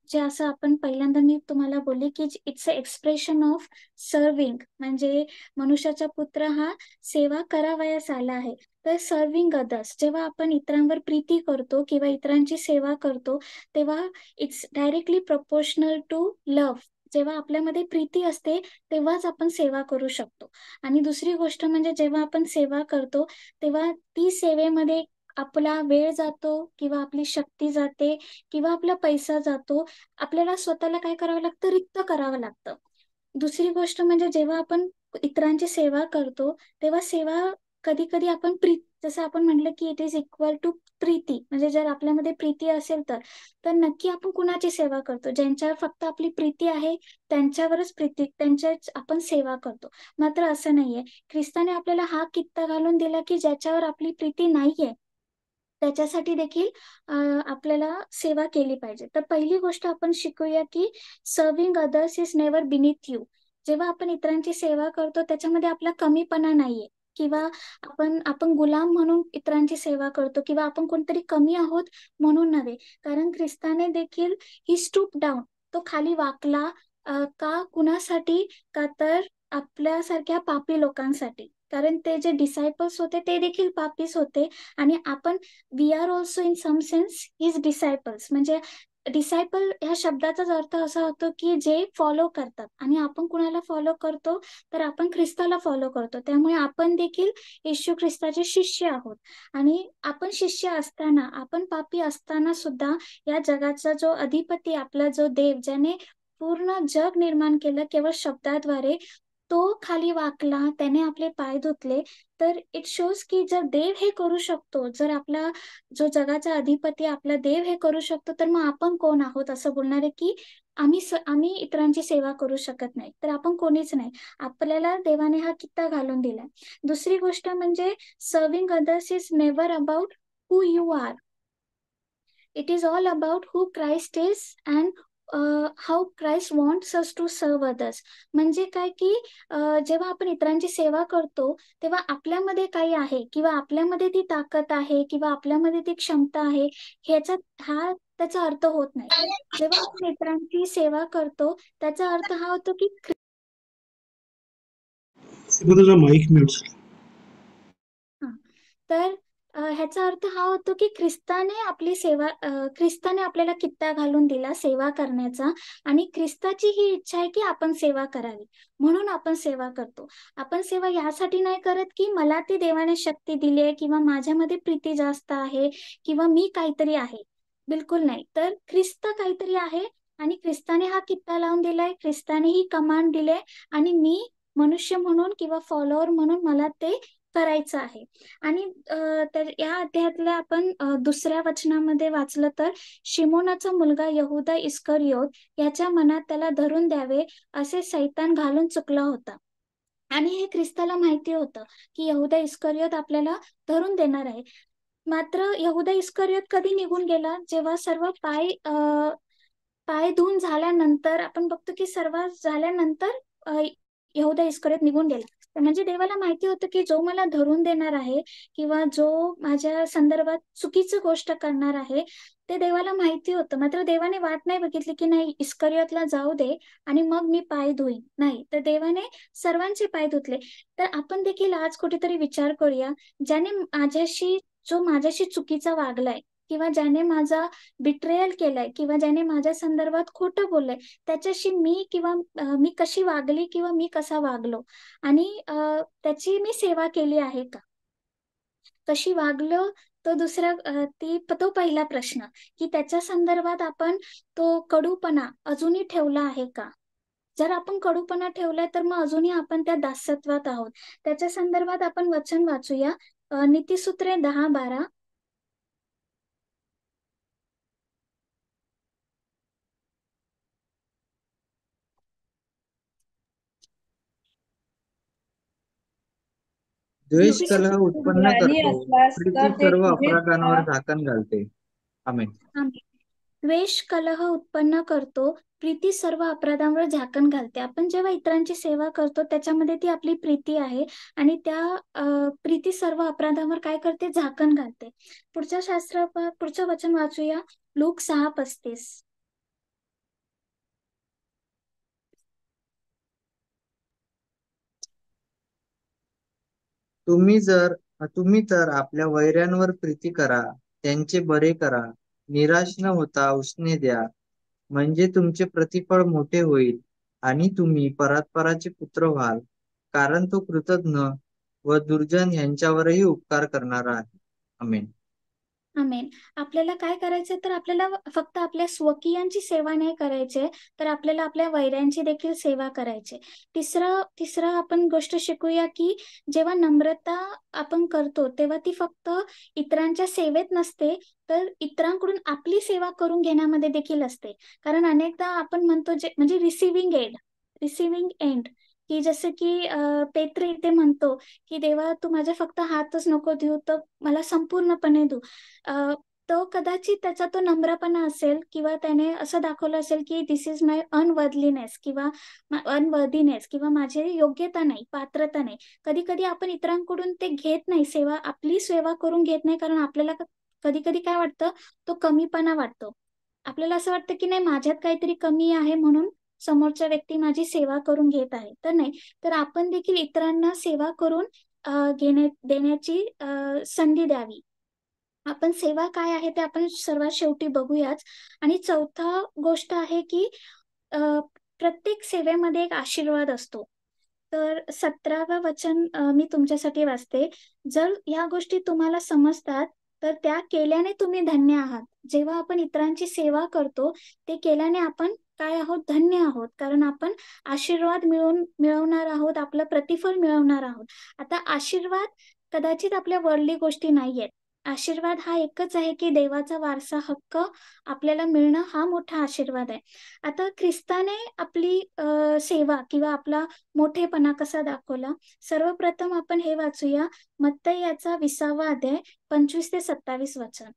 जे असं आपण पहिल्यांदा मी तुम्हाला बोलले की it's a expression of serving, म्हणजे मनुष्याचा पुत्र हा सेवा करावयास आला आहे. तर सर्विंग अदर्स, जेव्हा आपण इतरांवर प्रीती करतो किंवा इतरांची सेवा करतो, तेव्हा it's directly proportional to love. जेव्हा आपल्यामध्ये प्रीती असते तेव्हाच आपण सेवा करू शकतो. आणि दुसरी गोष्ट म्हणजे जेव्हा आपण सेवा करतो तेव्हा ती सेवेमध्ये आपला वेळ जातो किंवा आपली शक्ती जाते किंवा आपला पैसा जातो. आपल्याला स्वतःला काय करावं लागतं, रिक्त करावं लागतं. दुसरी गोष्ट म्हणजे जेव्हा आपण इतरांची सेवा करतो तेव्हा सेवा कधी कधी आपण जसं आपण म्हटलं की इट इज इक्वल टू प्रीती, म्हणजे जर आपल्यामध्ये प्रीती असेल तर नक्की आपण कुणाची सेवा करतो. ज्यांच्यावर फक्त आपली प्रीती आहे त्यांच्यावरच त्यांच्याच आपण सेवा करतो. मात्र असं नाहीये. ख्रिस्ताने आपल्याला हा कित्ता घालून दिला की ज्याच्यावर आपली प्रीती नाहीये त्याच्यासाठी देखील आपल्याला सेवा केली पाहिजे. तर पहिली गोष्ट आपण शिकूया की serving others is never beneath you. जेव्हा आपण इतरांची सेवा करतो त्याच्यामध्ये आपला कमीपणा नाहीये किंवा आपण गुलाम म्हणून इतरांची सेवा करतो किंवा आपण कोणतरी कमी आहोत म्हणून नव्हे. कारण ख्रिस्ताने देखील ही स्टूप डाऊन, तो खाली वाकला. का कुणासाठी? का तर आपल्यासारख्या पापी लोकांसाठी. कारण ते जे डिसायपल्स होते ते देखील पापीच होते आणि आपण we are also in some sense his disciples. म्हणजे डिसायपल ह्या शब्दाचाच अर्थ असा होतो की जे फॉलो करतात, आणि आपण कुणाला फॉलो करतो तर आपण ख्रिस्ताला फॉलो करतो. त्यामुळे आपण देखील येशू ख्रिस्ताचे शिष्य आहोत. आणि आपण शिष्य असताना, आपण पापी असताना सुद्धा या जगाचा जो अधिपती, आपला जो देव, ज्याने पूर्ण जग निर्माण केलं केवळ शब्दाद्वारे, तो खाली वाकला, त्याने आपले पाय धुतले. तर इट शोज की जर देव हे करू शकतो, जर आपला जो जगाचा अधिपती आपला देव हे करू शकतो, तर मग आपण कोण आहोत असं बोलणारे की आम्ही इतरांची सेवा करू शकत नाही, तर आपण कोणीच नाही. आपल्याला देवाने हा कित्ता घालून दिलाय. दुसरी गोष्ट म्हणजे serving others is never about who you are. It is all about who Christ is and how Christ wants us to serve others. म्हणजे काय की जेव्हा आपण इतरांची सेवा करतो तेव्हा आपल्यामध्ये काही आहे किंवा आपल्यामध्ये ती ताकद आहे किंवा आपल्यामध्ये ती क्षमता आहे, त्याचा अर्थ होत नाही. जेव्हा आपण इतरांची सेवा करतो त्याचा अर्थ हा होतो की सीमा तुझा माईक म्यूट झाला. तर ह्याचा अर्थ हा होतो की ख्रिस्ताने आपल्याला कित्ता घालून दिला सेवा करण्याचा, आणि ख्रिस्ताची ही इच्छा आहे की आपण सेवा करावी, म्हणून आपण सेवा करतो. आपण सेवा यासाठी नाही करत की मला ती देवाने शक्ती दिली आहे किंवा माझ्यामध्ये प्रीती जास्त आहे किंवा मी काहीतरी आहे. बिलकुल नाही. तर ख्रिस्त काहीतरी आहे आणि ख्रिस्ताने हा कित्ता लावून दिलाय, ख्रिस्ताने ही कमांड दिले, आणि मी मनुष्य म्हणून किंवा फॉलोअर म्हणून मला ते करायचं आहे. आणि तर या अध्यायातल्या आपण दुसऱ्या वचनामध्ये वाचलं तर शिमोनाचा मुलगा यहुदा इस्करियोत याच्या मनात त्याला धरून द्यावे असे सैतान घालून चुकला होता. आणि हे ख्रिस्ताला माहिती होतं की यहुदा इस्करियोत आपल्याला धरून देणार आहे. मात्र यहुदा इस्करियोत कधी निघून गेला? जेव्हा सर्व पाय धुवून झाल्यानंतर आपण बघतो की सर्व झाल्यानंतर यहुदा इस्करियोत निघून गेला. म्हणजे देवाला माहिती होतं की जो मला धरून देणार आहे किंवा जो माझ्या संदर्भात चुकीची गोष्ट करणार आहे ते देवाला माहिती होतं. मात्र देवाने वाट नाही बघितली की नाही इस्करियोतला जाऊ दे आणि मग मी पाय धुईन. नाही, तर देवाने सर्वांचे पाय धुतले. तर आपण देखील आज कुठेतरी विचार करूया, जो माझ्याशी चुकीचा वागलाय किंवा ज्याने माझा बिट्रेयल केलाय किंवा ज्याने माझ्या संदर्भात खोटं बोललंय, त्याच्याशी मी कशी वागली किंवा मी कसा वागलो, आणि त्याची मी सेवा केली आहे का, कशी वागलो. तो पहिला प्रश्न, की त्याच्या संदर्भात आपण तो कडूपणा अजूनही ठेवला आहे का. जर आपण कडूपणा ठेवलाय तर मग अजूनही आपण त्या दासत्वात आहोत. त्याच्या संदर्भात आपण वचन वाचूया, नीतिसूत्रे 10:12. द्वेष कलह नीतिसूत्र उत्पन्न ज्ञानी करतो, असलास प्रीती तर ते सर्व तुझेच अपराधांवर झाकण घालते. आमेन. द्वेष कलह उत्पन्न करतो, प्रीती सर्व अपराधांवर झाकण घालते. आपण जेव्हा इतरांची सेवा करतो त्याच्यामध्ये ती आपली प्रीती आहे आणि त्या प्रीती सर्व अपराधांवर काय करते, झाकण घालते. पुढचं वचन वाचूया, लूक 6:35. तुम्ही तर आपल्या वैऱ्यांवर प्रीती करा, त्यांचे बरे करा, निराश न होता उसने द्या, म्हणजे तुमचे प्रतिफळ मोठे होईल आणि तुम्ही परात्पराचे पुत्र व्हाल, कारण तो कृतज्ञ व दुर्जन यांच्यावरही उपकार करणारा आहे. आमेन. आमेन. आपल्याला काय करायचंय, तर आपल्याला फक्त आपल्या स्वकीयांची सेवा नाही करायची, तर आपल्याला आपल्या वैऱ्यांची देखील सेवा करायची. तिसरं आपण गोष्ट शिकूया की जेव्हा नम्रता आपण करतो तेव्हा ती फक्त इतरांच्या सेवेत नसते, तर इतरांकडून आपली सेवा करून घेण्यामध्ये देखील असते. कारण अनेकदा आपण म्हणतो म्हणजे रिसिव्हिंग एंड, की जसं की पेत्र इथे म्हणतो की देवा तू माझे फक्त हातच नको देऊ, तर मला संपूर्णपणे देऊ. तो कदाचित त्याचा तो नम्रपणा असेल किंवा त्याने असं दाखवलं असेल की दिस इज माय अनवर्दलीनेस किंवा अनवर्दीनेस किंवा माझे योग्यता नाही, पात्रता नाही. कधी कधी आपण इतरांकडून ते घेत नाही, आपली सेवा करून घेत नाही, कारण आपल्याला कधी कधी काय वाटतं, तो कमीपणा वाटतो. आपल्याला असं वाटतं की नाही, माझ्यात काहीतरी कमी आहे म्हणून समोरच्या व्यक्ती माझी सेवा करून घेत आहे. तर नाही, तर आपण देखील इतरांना सेवा करून देण्याची संधी द्यावी. आपण सेवा काय आहे ते आपण सर्वात शेवटी बघूयाच. आणि चौथा गोष्ट आहे की अ, प्रत्येक सेवेमध्ये एक आशीर्वाद असतो. तर 17वं वचन मी तुमच्यासाठी वाचते. जर या गोष्टी तुम्हाला समजतात तर त्या केल्याने तुम्ही धन्य आहात. जेव्हा आपण इतरांची सेवा करतो ते केल्याने आपण काय आहोत, धन्य आहोत, कारण आपण आशीर्वाद मिळवणार आहोत, आपलं प्रतिफळ मिळवणार आहोत. आता आशीर्वाद कदाचित आपल्या वर्ldly गोष्टी नाहीयेत. आशीर्वाद हा एकच आहे की देवाचा वारसा हक्क आपल्याला मिळणं हा मोठा आशीर्वाद आहे. आता ख्रिस्ताने आपली सेवा किंवा आपला मोठेपणा कसा दाखवला, सर्वप्रथम आपण हे वाचूया, मत्तई याचा 20वा अध्याय 25 ते 27 वचन.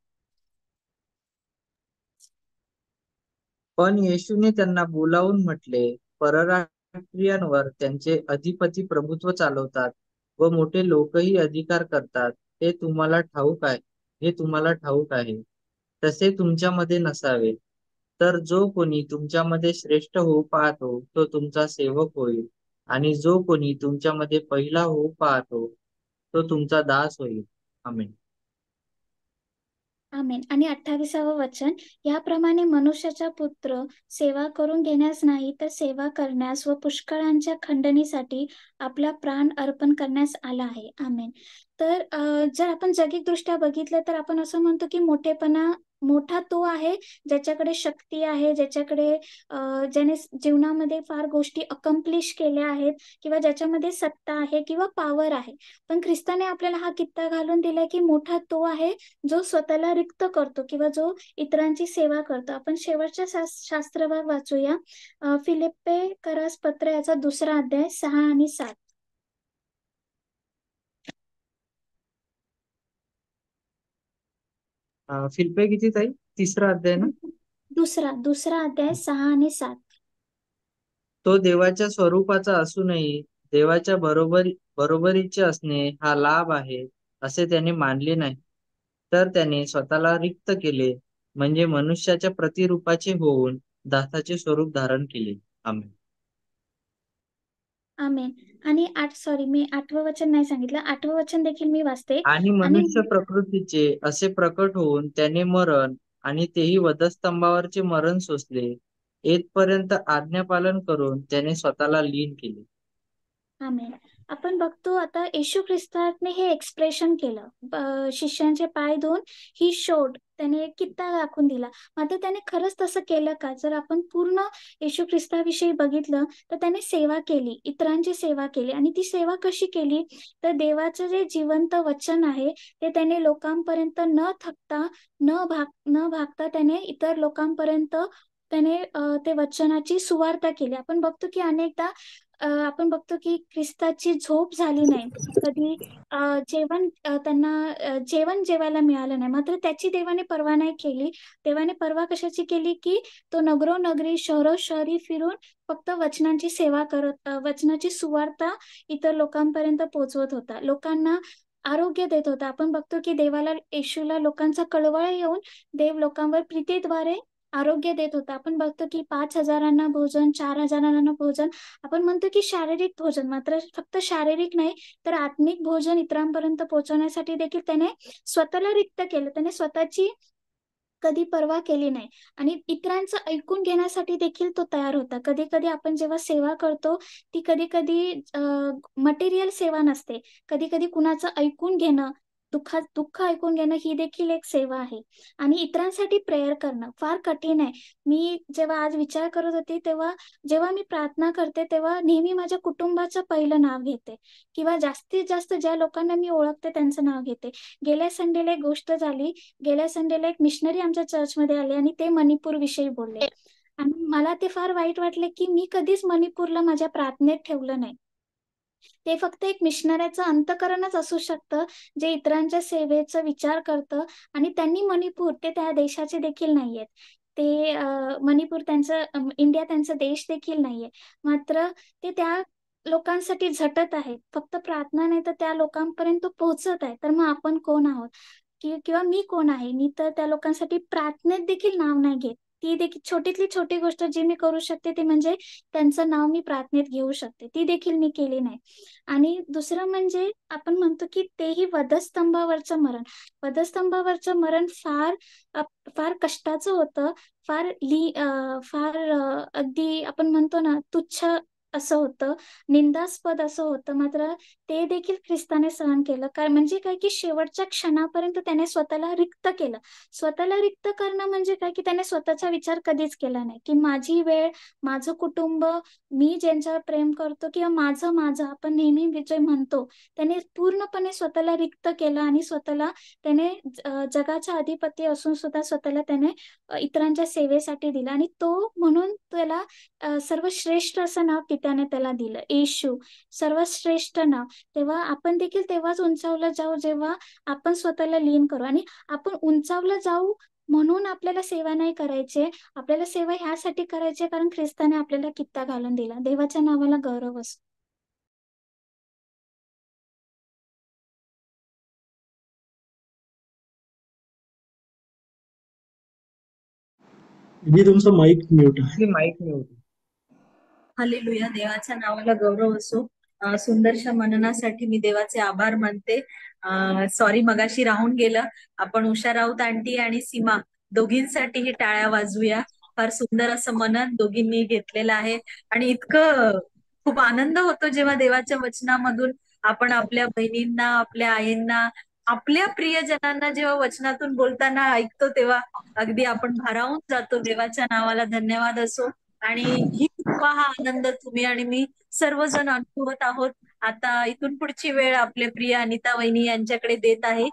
पण येशूने त्यांना बोलावून म्हटले, परराष्ट्रीयांवर त्यांचे अधिपती प्रभुत्व चालवतात व मोठे लोकही अधिकार करतात, हे तुम्हाला ठाऊक आहे. तसे तुमच्यामध्ये नसावे. तर जो कोणी तुमच्यामध्ये श्रेष्ठ होऊ पाहतो तो तुमचा सेवक होईल, आणि जो कोणी तुमच्यामध्ये पहिला होऊ पाहतो तो तुमचा दास होईल. आमेन. आमेन. आणि 28वं वचन, याप्रमाणे मनुष्याचा पुत्र सेवा करून घेण्यास नाही, तर सेवा करण्यास व पुष्कळांच्या खंडणीसाठी आपला प्राण अर्पण करण्यास आला आहे. आमेन. तर जर आपण जगिकदृष्ट्या बघितलं तर आपण असं म्हणतो की मोठा तो आहे ज्याच्याकडे शक्ती आहे, ज्याने जीवनामध्ये फार गोष्टी अकम्प्लिश केल्या आहेत किंवा ज्याच्यामध्ये सत्ता आहे किंवा पॉवर आहे. पण ख्रिस्ताने आपल्याला हा कित्ता घालून दिलाय की मोठा तो आहे जो स्वतःला रिक्त करतो किंवा जो इतरांची सेवा करतो. आपण शेवटच्या शास्त्रभाग वाचूया, फिलिप्पे करास पत्र याचा 2रा अध्याय 6 आणि 7. फिलिप्पे किती ताई? 3रा अध्याय ना? दुसरा अध्याय 6 आणि 7. तो देवाच्या स्वरूपाचा असूनही देवाच्या बरोबरीचे असणे हा लाभ आहे असे त्याने मानले नाही, तर त्याने स्वतःला रिक्त केले, म्हणजे मनुष्याच्या प्रतिरूपाचे होऊन दासाचे स्वरूप धारण केले. आमेन. आमेन. आणि मी 8वं वचन नाही सांगितलं, 8वं वचन देखील मी वाचते. आणि मनुष्य प्रकृतीचे असे प्रकट होऊन त्याने मरण, आणि तेही वधस्तंभावरचे मरण सोसले, येथपर्यंत आज्ञापालन करून त्याने स्वतःला लीन केले. आमेन. आपण बघतो आता येशू ख्रिस्ताने हे एक्सप्रेशन केलं, शिष्यांचे पाय धुवून ही शोड त्याने एक कित्ता दाखवून दिला. मात्र त्याने खरंच तसं केलं का? जर आपण पूर्ण येशू ख्रिस्ताविषयी बघितलं तर त्याने सेवा केली, इतरांची सेवा केली. आणि ती सेवा कशी केली, तर देवाचं जे जिवंत वचन आहे ते त्याने लोकांपर्यंत न थकता न भागता त्याने इतर लोकांपर्यंत ते वचनाची सुवार्ता केली. आपण बघतो की अनेकदा आपण बघतो की ख्रिस्ताची झोप झाली नाही. कधी त्यांना जेवण जेवायला मिळालं नाही, मात्र त्याची देवाने पर्वा नाही केली. देवाने पर्वा कशाची केली की तो नगरोनगरी शहरोशहरी फिरून फक्त वचनांची सेवा करत, वचनाची सुवार्ता इतर लोकांपर्यंत पोहोचवत होता, लोकांना आरोग्य देत होता. आपण बघतो की येशूला लोकांचा कळवळ येऊन देव लोकांवर प्रीतीद्वारे आरोग्य देत होता. आपण बघतो की 5,000 भोजन, 4,000 भोजन, आपण म्हणतो की शारीरिक भोजन, मात्र फक्त शारीरिक नाही तर आत्मिक भोजन इतरांपर्यंत पोहोचवण्यासाठी देखील त्याने स्वतःला रिक्त केलं. त्याने स्वतःची कधी पर्वा केली नाही आणि इतरांचं ऐकून घेण्यासाठी देखील तो तयार होता. कधी कधी आपण जेव्हा सेवा करतो ती कधी कधी मटेरियल सेवा नसते. कधी कधी कुणाचं ऐकून घेणं, दुःख ऐकून घेणं ही देखील एक सेवा आहे. आणि इतरांसाठी प्रेयर करणं फार कठीण आहे. मी जेव्हा आज विचार करत होते तेव्हा जेव्हा मी प्रार्थना करते तेव्हा नेहमी माझ्या कुटुंबाचं पहिलं नाव घेते किंवा जास्तीत जास्त ज्या लोकांना मी ओळखते त्यांचं नाव घेते. गेल्या संडेला एक गोष्ट झाली. गेल्या संडेला एक मिशनरी आमच्या चर्चमध्ये आले आणि ते मणिपूर विषयी बोलले आणि मला ते फार वाईट वाटले की मी कधीच मणिपूरला माझ्या प्रार्थनेत ठेवलं नाही. ते फक्त एक मिशनऱ्याचं अंतःकरणच असू शकतं जे इतरांच्या सेवेचा विचार करतं आणि त्यांनी मणिपूर ते त्या देशाचे देखील नाहीयेत. ते मणिपूर इंडिया त्यांचा देश देखील नाहीये, मात्र ते त्या लोकांसाठी झटत आहेत. फक्त प्रार्थना नाही तर त्या लोकांपर्यंत पोहोचत आहे. तर मग आपण कोण आहोत किंवा मी कोण आहे? मी तर त्या लोकांसाठी प्रार्थनेत देखील नाव नाही घेत. ती देखील छोटीतली छोटी गोष्ट जी मी करू शकते ती म्हणजे त्यांचं नाव मी प्रार्थनेत घेऊ शकते, ती देखील मी केली नाही. आणि दुसरं म्हणजे आपण म्हणतो की तेही वधस्तंभावरचं मरण. वधस्तंभावरचं मरण फार कष्टाचं होतं. अगदी आपण म्हणतो ना तुच्छ असं होतं, निंदास्पद असं होतं, मात्र ते देखील ख्रिस्ताने सहन केलं. कारण म्हणजे काय की शेवटच्या क्षणापर्यंत त्याने स्वतःला रिक्त केलं. स्वतःला रिक्त करणं म्हणजे काय की त्याने स्वतःचा विचार कधीच केला नाही की माझी वेळ, माझं कुटुंब, मी ज्यांच्यावर प्रेम करतो किंवा माझं माझं आपण नेहमी विजय म्हणतो, त्याने पूर्णपणे स्वतःला रिक्त केलं आणि स्वतःला त्याने जगाच्या अधिपती असून सुद्धा स्वतःला त्याने इतरांच्या सेवेसाठी दिला आणि तो म्हणून त्याला सर्वश्रेष्ठ असं नाव पित्याने त्याला दिलं, येशू, सर्वश्रेष्ठ नाव. तेव्हा आपण देखील तेव्हाच उंचावलं जाऊ जेव्हा आपण स्वतःला लीन करू. आणि आपण उंचावलं जाऊ म्हणून आपल्याला सेवा नाही करायचे, आपल्याला सेवा ह्यासाठी करायची कारण ख्रिस्ताने आपल्याला कित्ता घालून दिला. देवाच्या नावाला गौरव असो. जी तुमचा माईक म्यूट आहे. आपली माईक नाही होती. हालेलुया, देवाच्या नावाला गौरव असो. सुंदरशा मननासाठी मी देवाचे आभार मानते. सॉरी मगाशी राहून गेलं. आपण उषा राऊत आंटी आणि सीमा दोघींसाठीही टाळ्या वाजवूया. फार सुंदर असं मनन दोघींनी घेतलेलं आहे आणि इतकं खूप आनंद होतो जेव्हा देवाच्या वचनामधून आपण आपल्या बहिणींना, आपल्या आईंना, आपल्या प्रियजनांना जेव्हा वचनातून बोलताना ऐकतो तेव्हा अगदी आपण भारावून जातो. देवाच्या नावाला धन्यवाद असो. आणि ही कृपा, हा आनंद तुम्ही आणि मी सर्वजण अनुभवत आहोत. आता इथून पुढची वेळ आपले प्रिय अनिता वहिनी यांच्याकडे देत आहे.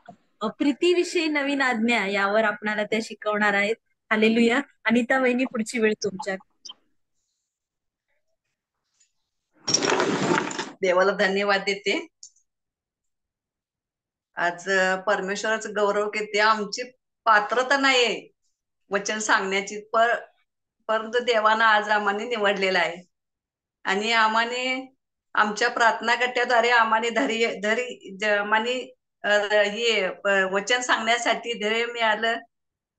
प्रीतीविषयी नवीन आज्ञा यावर आपणाला त्या शिकवणार आहेत. हालेलुया. अनिता वहिनी, पुढची वेळ तुमच्या. देवाला धन्यवाद देते. आज परमेश्वराचं गौरव की आमची पात्रता नाहीये वचन सांगण्याची, परंतु देवानं आज आम्हाने निवडलेला आहे आणि आम्हाने आमच्या प्रार्थना गट्ट्याद्वारे आम्हाने वचन सांगण्यासाठी धैर्य मिळालं,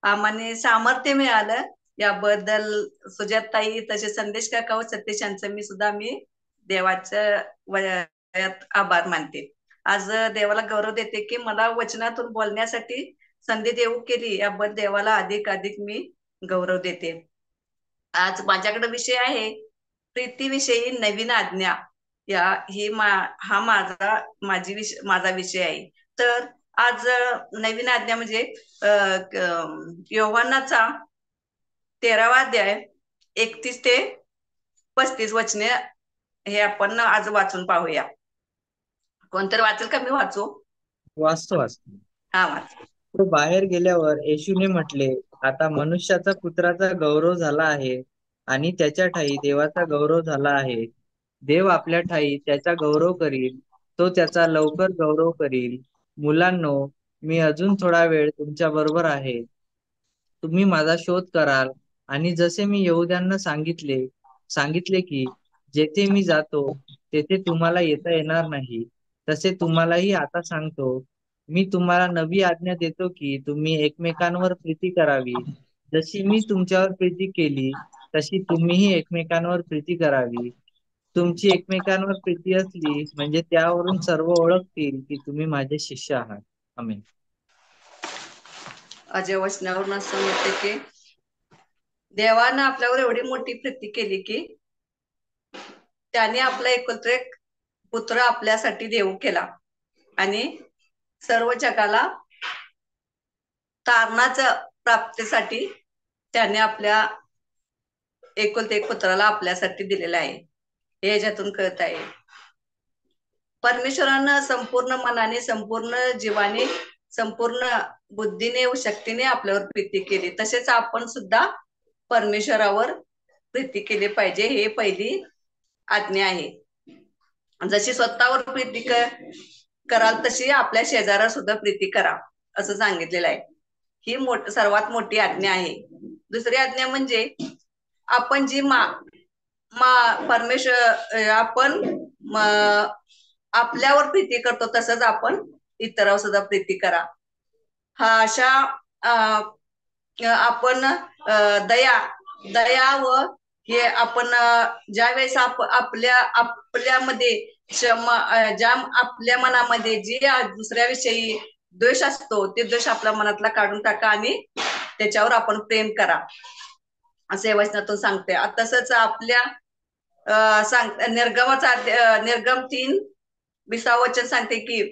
आम्हाने सामर्थ्य मिळालं. याबद्दल सुजाताई तसे संदेश काका व सतीश यांचं मी देवाच्या आभार मानते. आज देवाला गौरव देते की मला वचनातून बोलण्यासाठी संधी देऊ केली, याबद्दल देवाला अधिक मी गौरव देते. आज माझ्याकडे विषय आहे प्रीतीविषयी नवीन आज्ञा. हा माझा विषय आहे. तर आज नवीन आज्ञा म्हणजे योहानाचा 13वा अध्याय 31 ते 35 वचने हे आपण आज वाचून पाहूया. कोणतरी वाचेल का? मी वाचू? वाचतो. हा, वाच. तो बाहेर गेल्यावर येशूने म्हटले, आता मनुष्याचा पुत्राचा गौरव झाला आहे आणि त्याच्या ठायी देवाचा गौरव झाला आहे. देव आपल्या ठायी त्याचा गौरव करील, तो त्याचा लवकर गौरव करील. मुलांनो, मी अजून थोडा वेळ तुमच्या बरोबर आहे. तुम्ही माझा शोध कराल, आणि जसे मी यहूद्यांना सांगितले की जेथे मी जातो तेथे तुम्हाला येता येणार नाही, तसे तुम्हालाही आता सांगतो. मी तुम्हाला नवी आज्ञा देतो की तुम्ही एकमेकांवर प्रीती करावी. जशी मी तुमच्यावर प्रीती केली तशी तुम्हीही एकमेकांवर प्रीती करावी. तुमची एकमेकांवर प्रीती असली म्हणजे त्यावरून सर्व ओळखतील की तुम्ही माझे शिष्य आहात. आमेन. अजय वचनावरून असं म्हणते की देवानं आपल्यावर एवढी मोठी प्रीती केली की त्याने आपला एकुलता एक पुत्र आपल्यासाठी देऊ केला आणि सर्व जगाला तारणाच्या प्राप्तीसाठी त्याने आपल्या एकुलते एक पुत्राला आपल्यासाठी दिलेला आहे. हे याच्यातून कळत आहे. परमेश्वरानं संपूर्ण मनाने, संपूर्ण जीवाने, संपूर्ण बुद्धीने व शक्तीने आपल्यावर प्रीती केली. तसेच आपण सुद्धा परमेश्वरावर प्रीती केली पाहिजे. हे पहिली आज्ञा आहे. जशी स्वतःवर प्रीती कराल तशी आपल्या शेजाऱ्यावर सुद्धा प्रीती करा असं सांगितलेलं आहे. ही सर्वात मोठी आज्ञा आहे. दुसरी आज्ञा म्हणजे आपण जी परमेश्वर आपण आपल्यावर प्रीती करतो तसंच आपण इतरावर सुद्धा प्रीती करा. हा अशा आपण दया व हे आपण ज्या वेळेस आपल्यामध्ये ज्या आपल्या मनामध्ये जे दुसऱ्याविषयी द्वेष असतो ते द्वेष आपल्या मनातला काढून टाका आणि त्याच्यावर आपण प्रेम करा असे वचनातून सांगते. तसंच आपल्या निर्गम 3:20 वचन सांगते की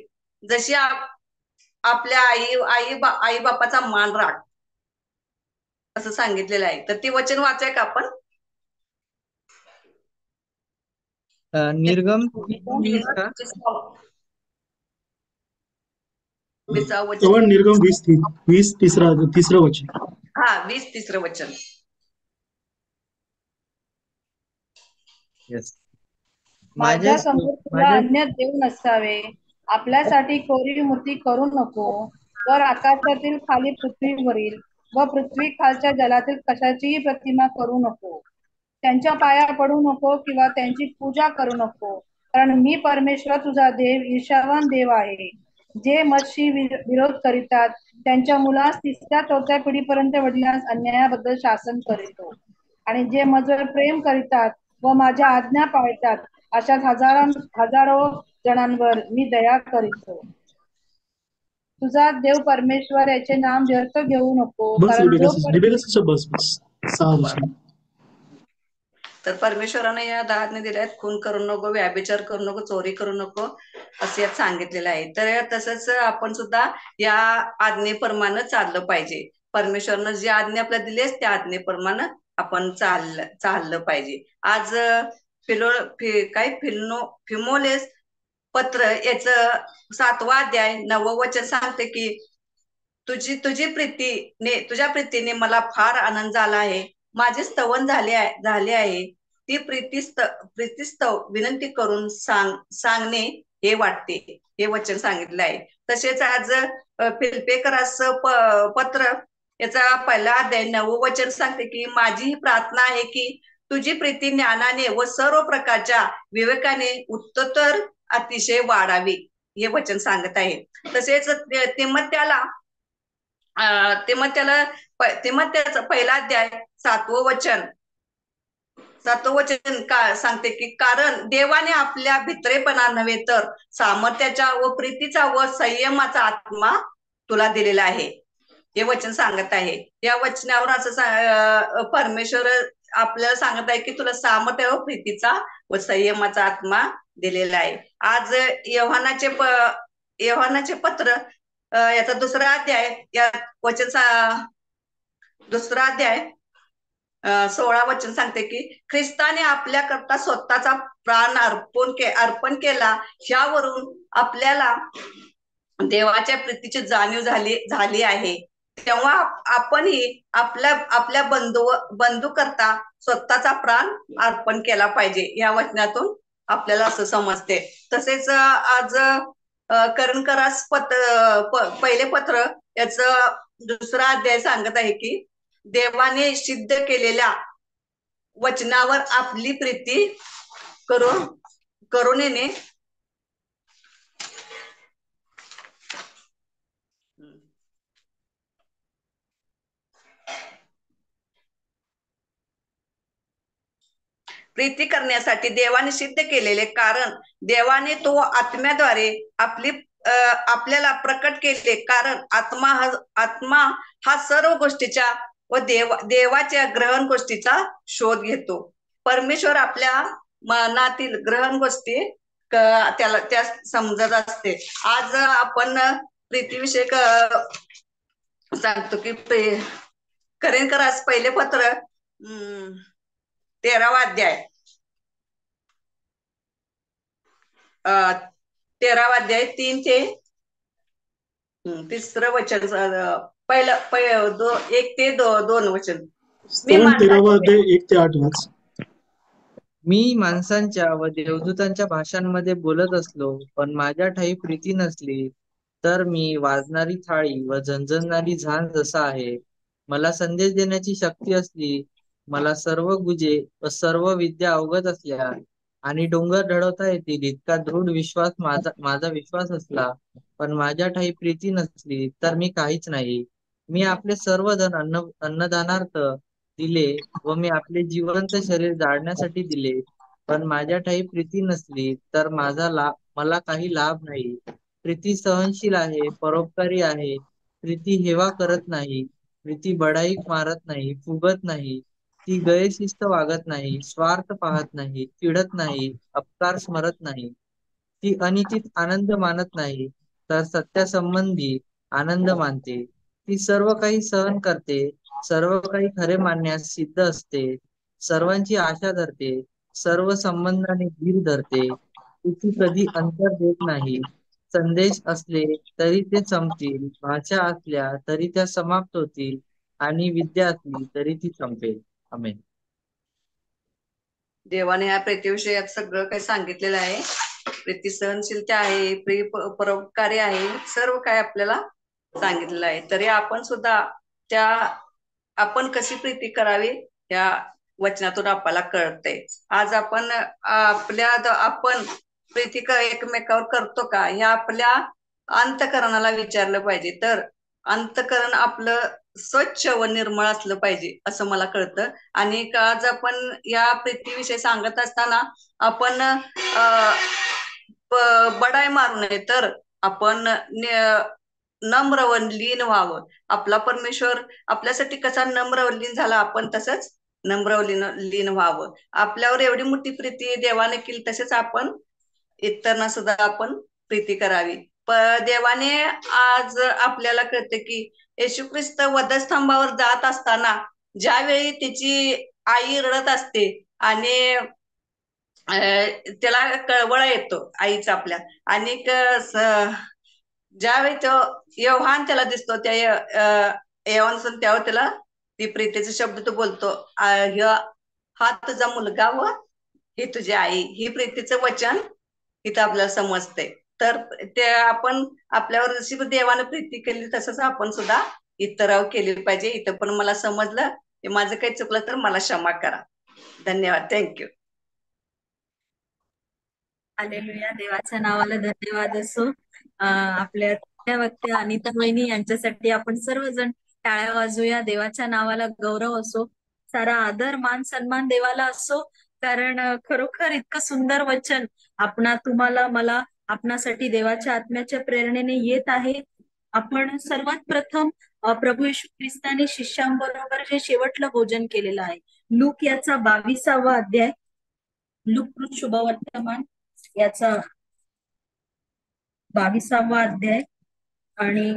जशी आपल्या आई बापाचा मान राख असं सांगितलेलं आहे. तर ती वचन वाचाय का आपण? निर्गम 20 का? 20 तेव्हा निर्गम 20 तिसरं वचन. हा 20 वचन. माझ्या समोर तुला अन्य देव नसावे, आपल्यासाठी कोरी मूर्ती करू नको, वर आकाशातील खाली पृथ्वीवरील व पृथ्वी खालच्या जलातील कशाचीही प्रतिमा करू नको, त्यांच्या पाया पडू नको किंवा त्यांची पूजा करू नको, कारण मी परमेश्वर तुझा देव ईशावान देव आहे. जे मजशी विरोध करीतात त्यांच्या मुलास 3ऱ्या-4थ्या पिढीपर्यंत वडिलांस अन्यायाबद्दल शासन करीतो, आणि जे मजवर प्रेम करीतात व माझ्या आज्ञा पाळतात अशा हजारो जणांवर मी दया करीतो. तुझा देव परमेश्वर याचे नाम व्यर्थ घेऊ नको, बस कारण जो बस 6 वचन. तर परमेश्वरानं या 10 आज्ञा दिल्यात. खून करू नको, व्याभिचार करू नको, चोरी करू नको असं यात सांगितलेलं आहे. तर तसंच आपण सुद्धा या आज्ञेप्रमाणे चाललं पाहिजे. परमेश्वरनं जी आज्ञा आपल्याला दिली त्या आज्ञेप्रमाणे आपण चाललं पाहिजे. आज फिमोलेस पत्र याचं 7वा अध्याय 9वं वचन सांगते की तुझ्या प्रीतीने मला फार आनंद झाला आहे. माझे स्तवन झाले आहे. ती प्रीतिस्तव विनंती करून सांगणे हे वाटते. हे वचन सांगितलं आहे. तसेच आज फिलिप्पियराचं पत्र याचा 1ला अध्याय 9वं वचन सांगते की माझी ही प्रार्थना आहे की तुझी प्रीती ज्ञानाने व सर्व प्रकारच्या विवेकाने उत्तरोत्तर अतिशय वाढावी. हे वचन सांगत आहे. तसेच तिमोथेयाचा 1ला अध्याय 7वं वचन सांगते की कारण देवाने आपल्या भित्रेपणा नव्हे तर सामर्थ्याचा व प्रीतीचा व संयमाचा आत्मा तुला दिलेला आहे. हे वचन सांगत आहे. या वचनावर असं परमेश्वर आपल्याला सांगत आहे की तुला सामर्थ्य व प्रीतीचा व संयमाचा आत्मा दिलेला आहे. आज योहानाचे पत्र याचा 2रा अध्याय या वचन 2रा अध्याय 16 वचन सांगते की ख्रिस्ताने आपल्या करता स्वतःचा प्राण अर्पण केला. ह्यावरून आपल्याला देवाच्या प्रीतीची जाणीव झाली आहे. तेव्हा आपणही आपल्या बंधू करता स्वतःचा प्राण अर्पण केला पाहिजे. या वचनातून आपल्याला असं समजते. तसेच आज करणकरास पहिले पत्र याच दुसरा अध्याय सांगत आहे की देवाने सिद्ध केलेल्या वचनावर आपली प्रीती करुणेने प्रीती करण्यासाठी देवाने सिद्ध केलेले, कारण देवाने तो आत्म्याद्वारे आपल्याला प्रकट केले. कारण आत्मा हा सर्व गोष्टीच्या व देवाच्या ग्रहण गोष्टीचा शोध घेतो. परमेश्वर आपल्या मनातील ग्रहण गोष्टी त्या समजत असते. आज आपण प्रीतीविषयी सांगतो की करेंकरास पहिले पत्र 13वा अध्याय 13वा अध्याय 3 ते 3 वचन पहिलं 1 ते 2 वचन. मी 13वा अध्याय 1 ते 8 वाच. मी माणसांच्या व देवदूतांच्या भाषांमध्ये बोलत असलो, पण माझ्या ठायी प्रीती नसली, तर मी वाजणारी थाळी व झणझणणारी झांज जसा आहे. मला संदेश देण्याची शक्ती असली, मला सर्व गुजे व सर्व विद्या अवगत असल्या, आणि डोंगर ढळवता येतील इतका दृढ विश्वास माझा विश्वास असला, पण माझ्या ठायी प्रीती नसली, तर मी काहीच नाही. मी आपले सर्व धन अन्नदानार्थ दिले व मी आपले जिवंत शरीर जाळण्यासाठी दिले, पण माझ्या ठायी प्रीती नसली, तर मला काही लाभ नाही. प्रीती सहनशील आहे, परोपकारी आहे. प्रीती हेवा करत नाही. प्रीती बढाई मारत नाही, फुगत नाही. ती गैरशिस्त वागत नाही, स्वार्थ पाहत नाही, चिडत नाही, अपकार स्मरत नाही. ती अनितीत आनंद मानत नाही, तर सत्यासंबंधी आनंद मानते. ती सर्व काही सहन करते, सर्व काही खरे मानण्यास सिद्ध असते, सर्वांची आशा धरते, सर्व संबंधाने धीर धरते. तिची कधी अंतर देत नाही. संदेश असले तरी ते संपतील, भाषा असल्या तरी त्या समाप्त होतील, आणि विद्या असली तरी ती संपेल. आमेन. देवाने या प्रीतीविषयी सगळं काही सांगितलेलं आहे. प्रीती सहनशीलता आहे, परोपकारी आहे, सर्व काय आपल्याला सांगितलेलं आहे. तरी आपण सुद्धा आपण कशी प्रीती करावी या वचनातून आपल्याला कळतंय. आज आपण प्रीती एकमेकावर करतो का, हे आपल्या अंतःकरणाला विचारलं पाहिजे. तर अंतःकरण आपलं स्वच्छ व निर्मळ असलं पाहिजे असं मला कळतं. आणि आज आपण या प्रीतीविषयी सांगत असताना आपण बडाई मारू नये, तर आपण नम्र व लीन व्हावं. आपला परमेश्वर आपल्यासाठी कसा नम्र व लीन झाला, आपण तसंच नम्र व लीन व्हावं. आपल्यावर एवढी मोठी प्रीती देवाने केली, तसेच आपण इतरांना सुद्धा आपण प्रीती करावी. देवाने आज आपल्याला कळते की येशू ख्रिस्त वधस्तंभावर जात असताना ज्यावेळी त्याची आई रडत असते आणि त्याला कळवळा येतो आईचा आपल्या, आणि ज्यावेळी तो योहान त्याला दिसतो, त्या योहान त्यावर त्याला ती प्रीतीचे शब्द तो बोलतो, हा तुझा मुलगा व ही तुझी आई. ही प्रीतीचं वचन इथं आपल्याला समजते. तर ते आपण आपल्यावर जशी देवाने प्रीती केली तसंच आपण सुद्धा इतरावर केली पाहिजे. इथं पण मला समजलं. माझं काही चुकलं तर मला क्षमा करा. धन्यवाद. थँक्यू. हालेलुया. देवाच्या नावाला धन्यवाद असो. आपल्या वक्ते अनिता वहिनी यांच्यासाठी आपण सर्वजण टाळ्या वाजूया. देवाच्या नावाला गौरव असो, सारा आदर मान सन्मान देवाला असो. कारण खरोखर इतकं सुंदर वचन तुम्हाला मला आपणासाठी देवाच्या आत्म्याच्या प्रेरणेने येत आहे. आपण सर्वात प्रथम प्रभू येशू ख्रिस्ताने शिष्यांबरोबर जे शेवटलं भोजन केलेलं आहे, लूक याचा 22वा अध्याय, लूक शुभवर्तमान याचा 22वा अध्याय आणि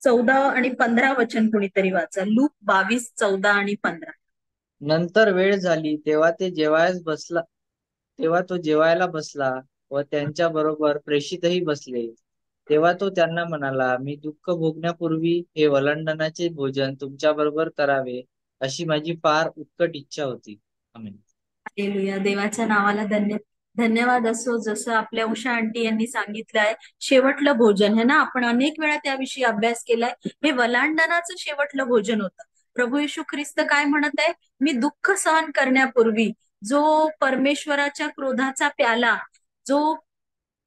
14 आणि 15 वचन कुणीतरी वाचा. लूक 22, 14 आणि 15. नंतर वेळ झाली तेव्हा तो जेवायला बसला व त्यांच्या बरोबर प्रेषितही बसले. तेव्हा तो त्यांना म्हणाला, मी दुःख भोगण्यापूर्वी हे वल्हांडणाचे भोजन तुमच्या बरोबर करावे, अशी माझी फार उत्कट इच्छा होती. आमेन. हालेलुया. देवाच्या नावाला धन्यवाद असो. जसं आपल्या उषा आंटी यांनी सांगितलंय, शेवटलं भोजन है ना, आपण अनेक वेळा त्याविषयी अभ्यास केलाय. हे वलांडनाचं शेवटलं भोजन होतं. प्रभू येशू ख्रिस्त काय म्हणत आहे, मी दुःख सहन करण्यापूर्वी जो परमेश्वराच्या क्रोधाचा प्याला, जो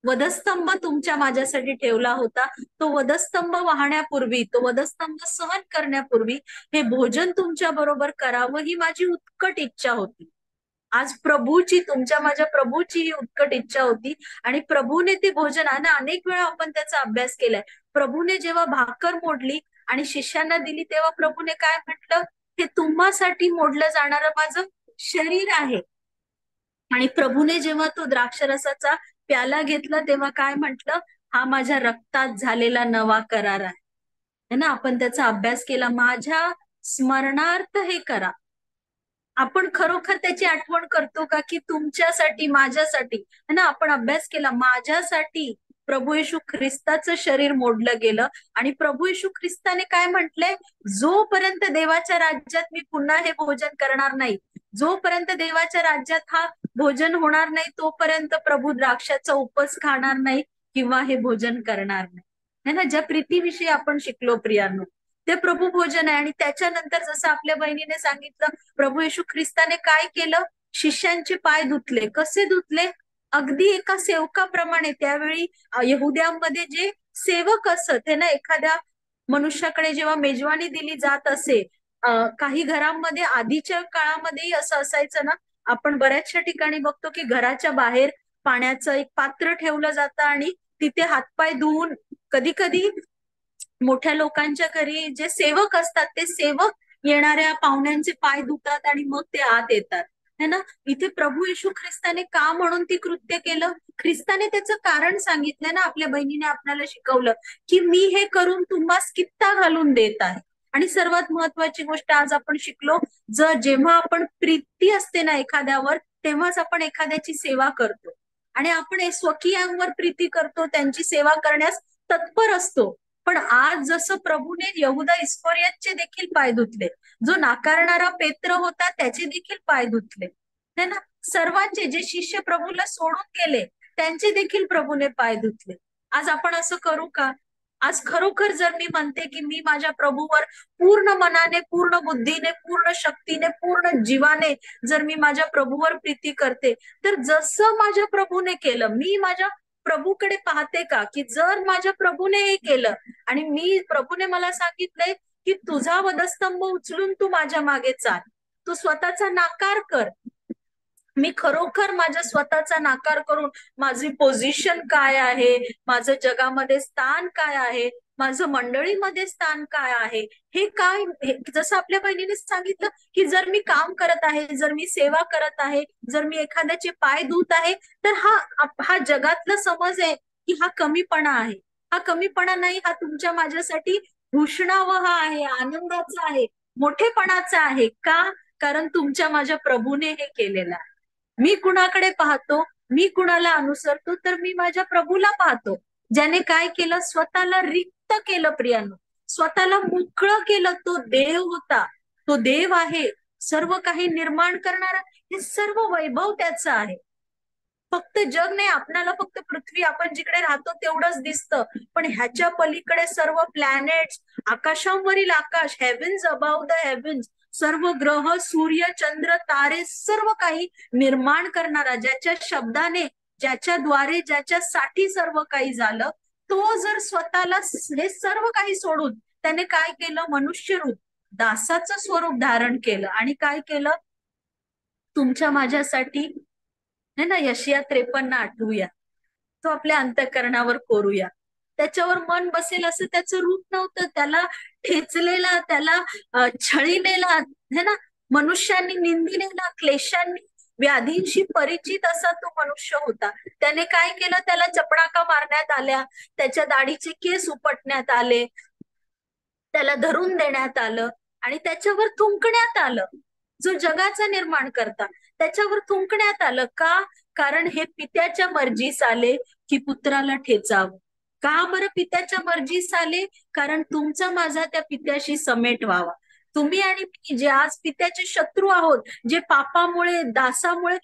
वधस्तंभ तुमच्या माझ्यासाठी ठेवला होता, तो वधस्तंभ वाहण्यापूर्वी, तो वधस्तंभ सहन करण्यापूर्वी हे भोजन तुमच्या बरोबर करावं ही माझी उत्कट इच्छा होती. आज प्रभूची, तुमच्या माझ्या प्रभूची ही उत्कट इच्छा होती. आणि प्रभूने ते भोजन, आणि अनेक वेळा आपण त्याचा अभ्यास केलाय. प्रभूने जेव्हा भाकर मोडली आणि शिष्यांना दिली, तेव्हा प्रभूने काय म्हटलं, हे तुम्हासाठी मोडलं जाणारं माझं शरीर आहे. आणि प्रभूने जेव्हा तो द्राक्षरसाचा प्याला घेतला, तेव्हा काय म्हटलं, हा माझ्या रक्तात झालेला नवा करार आहे ना. आपण त्याचा अभ्यास केला. माझ्या स्मरणार्थ हे करा. आपण खरोखर त्याची आठवण करतो का, की तुमच्यासाठी, माझ्यासाठी है ना. आपण अभ्यास केला, माझ्यासाठी प्रभू येशू ख्रिस्ताचं शरीर मोडलं गेलं. आणि प्रभू येशू ख्रिस्ताने काय म्हटलंय, जोपर्यंत देवाच्या राज्यात मी पुन्हा हे भोजन करणार नाही, जोपर्यंत देवाच्या राज्यात हा भोजन होणार नाही, तोपर्यंत प्रभू द्राक्षाचा उपवास खाणार नाही किंवा हे भोजन करणार नाही है ना. ज्या प्रीतीविषयी आपण शिकलो प्रियांनो, ते प्रभू भोजन आहे. आणि त्याच्यानंतर जसं आपल्या बहिणीने सांगितलं, प्रभू येशू ख्रिस्ताने काय केलं, शिष्यांचे पाय धुतले. कसे धुतले, अगदी एका सेवकाप्रमाणे. त्यावेळी यहुद्यांमध्ये जे सेवक असत है ना, एखाद्या मनुष्याकडे जेव्हा मेजवानी दिली जात असे, काही घरांमध्ये आधीच्या काळामध्येही असं असायचं ना, आपण बऱ्याचशा ठिकाणी बघतो की घराच्या बाहेर पाण्याचं एक पात्र ठेवलं जातं आणि तिथे हातपाय धुवून, कधी कधी मोठ्या लोकांच्या घरी जे सेवक असतात, ते सेवक येणाऱ्या पाहुण्यांचे पाय धुतात आणि मग ते आत येतात है ना. इथे प्रभू येशू ख्रिस्ताने का म्हणून ती कृत्य केलं, ख्रिस्ताने त्याचं कारण सांगितलंय ना. आपल्या बहिणीने आपल्याला शिकवलं की मी हे करून तुम्हास कित्ता घालून देत आहे. आणि सर्वात महत्वाची गोष्ट आज आपण शिकलो, जेव्हा आपण प्रीती असते ना एखाद्यावर, तेव्हाच आपण एखाद्याची सेवा करतो. आणि आपण स्वकीयांवर प्रीती करतो, त्यांची सेवा करण्यास तत्पर असतो. पण आज जसं प्रभूने यहुदा इस्करियोतचे देखील पाय धुतले, जो नाकारणारा पेत्र होता त्याचे देखील पाय धुतले है ना. सर्वांचे, जे शिष्य प्रभूला सोडून गेले, त्यांचे देखील प्रभूने पाय धुतले. आज आपण असं करू का? आज खरोखर जर मी म्हणते की मी माझ्या प्रभूवर पूर्ण मनाने, पूर्ण बुद्धीने, पूर्ण शक्तीने, पूर्ण जीवाने जर मी माझ्या प्रभूवर प्रीती करते, तर जसं माझ्या प्रभूने केलं, मी माझ्या प्रभूकडे पाहते का, की जर माझ्या प्रभूने हे केलं आणि मी, प्रभूने मला सांगितलंय की तुझा वधस्तंभ उचलून तू माझ्या मागे चाल, तू स्वतःचा नाकार कर. मी खरोखर माझ्या स्वतःचा नाकार करून माझी पोझिशन काय आहे, माझं जगामध्ये स्थान काय आहे, माझं मंडळीमध्ये स्थान काय आहे, हे काय, जसं आपल्या बहिणीने सांगितलं की जर मी काम करत आहे, जर मी सेवा करत आहे, जर मी एखाद्याचे पाय धुत आहे, तर हा जगातला समज आहे की हा कमीपणा आहे. हा कमीपणा नाही, हा तुमच्या माझ्यासाठी भूषणावह आहे, आनंदाचा आहे, मोठेपणाचा आहे. का? कारण तुमच्या माझ्या प्रभूने हे केलेलं आहे. मी कुणाकडे पाहतो, मी कुणाला अनुसरतो, तर मी माझ्या प्रभूला पाहतो, ज्याने काय केलं, स्वतःला रिक्त केलं प्रियांनो, स्वतःला मोकळं केलं. तो देव होता, तो देव आहे, सर्व काही निर्माण करणारा, हे सर्व वैभव त्याचं आहे. फक्त जग नाही, आपल्याला फक्त पृथ्वी, आपण जिकडे राहतो तेवढंच दिसतं, पण ह्याच्या पलीकडे सर्व प्लॅनेट्स, आकाशांवरील आकाश, हेव्हन्स अबाउट द हेव्हन्स, सर्व ग्रह, सूर्य, चंद्र, तारे, सर्व काही निर्माण करणारा, ज्याच्या शब्दाने, ज्याच्याद्वारे, ज्याच्यासाठी सर्व काही झालं, तो जर स्वतःला हे सर्व काही सोडून त्याने काय केलं, मनुष्य रूप, दासाचं स्वरूप धारण केलं. आणि काय केलं, तुमच्या माझ्यासाठी है ना. यशिया 53 आठवूया, तो आपल्या अंतःकरणावर कोरूया. त्याच्यावर मन बसेल असं त्याचं रूप नव्हतं, त्याला ठेचलेला, त्याला छळीलेला है ना, मनुष्यांनी निंदिलेला, क्लेशांनी, व्याधींशी परिचित असा तो मनुष्य होता. त्याने काय केलं, त्याला चपडाका मारण्यात आल्या, त्याच्या दाढीचे केस उपटण्यात आले, त्याला धरून देण्यात आलं आणि त्याच्यावर थुंकण्यात आलं. जो जगाचा निर्माण करता, त्याच्यावर थुंकण्यात आलं. का? कारण हे पित्याच्या मर्जीस आले की पुत्राला ठेचावं. का बरं पित्याच्या मर्जीस आले? कारण तुमचा माझा त्या पित्याशी समेट व्हावा. तुम्ही आणि मी जे आज पित्याचे शत्रू आहोत, जे पापामुळे दासामुळे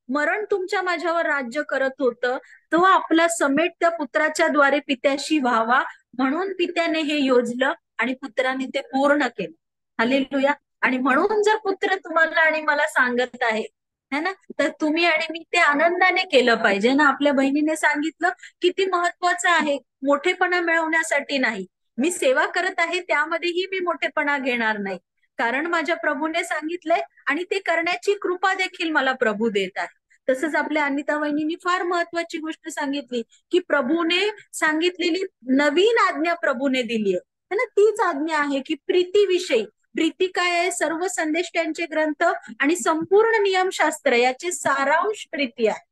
मरण तुमच्या माझ्यावर राज्य करत होतं, तो आपला समेट त्या पुत्राच्या द्वारे पित्याशी व्हावा म्हणून पित्याने हे योजलं आणि पुत्राने ते पूर्ण केलं. हालेलुया. आणि म्हणून जर पुत्र तुम्हाला आणि मला सांगत आहे है ना, तर तुम्ही आणि मी ते आनंदाने केलं पाहिजे ना. आपल्या बहिणीने सांगितलं किती महत्वाचं आहे, मोठेपणा मिळवण्यासाठी नाही. मी सेवा करत आहे त्यामध्येही मी मोठेपणा घेणार नाही, कारण माझ्या प्रभूने सांगितलंय आणि ते करण्याची कृपा देखील मला प्रभू देत आहे. तसंच आपल्या अनिता वहिनींनी फार महत्वाची गोष्ट सांगितली की प्रभूने सांगितलेली नवीन आज्ञा प्रभूने दिली आहे ना, तीच आज्ञा आहे की प्रीतीविषयी. प्रीती काय आहे? सर्व संदेष्टांचे ग्रंथ आणि संपूर्ण नियमशास्त्र याचे सारांश प्रीती आहे.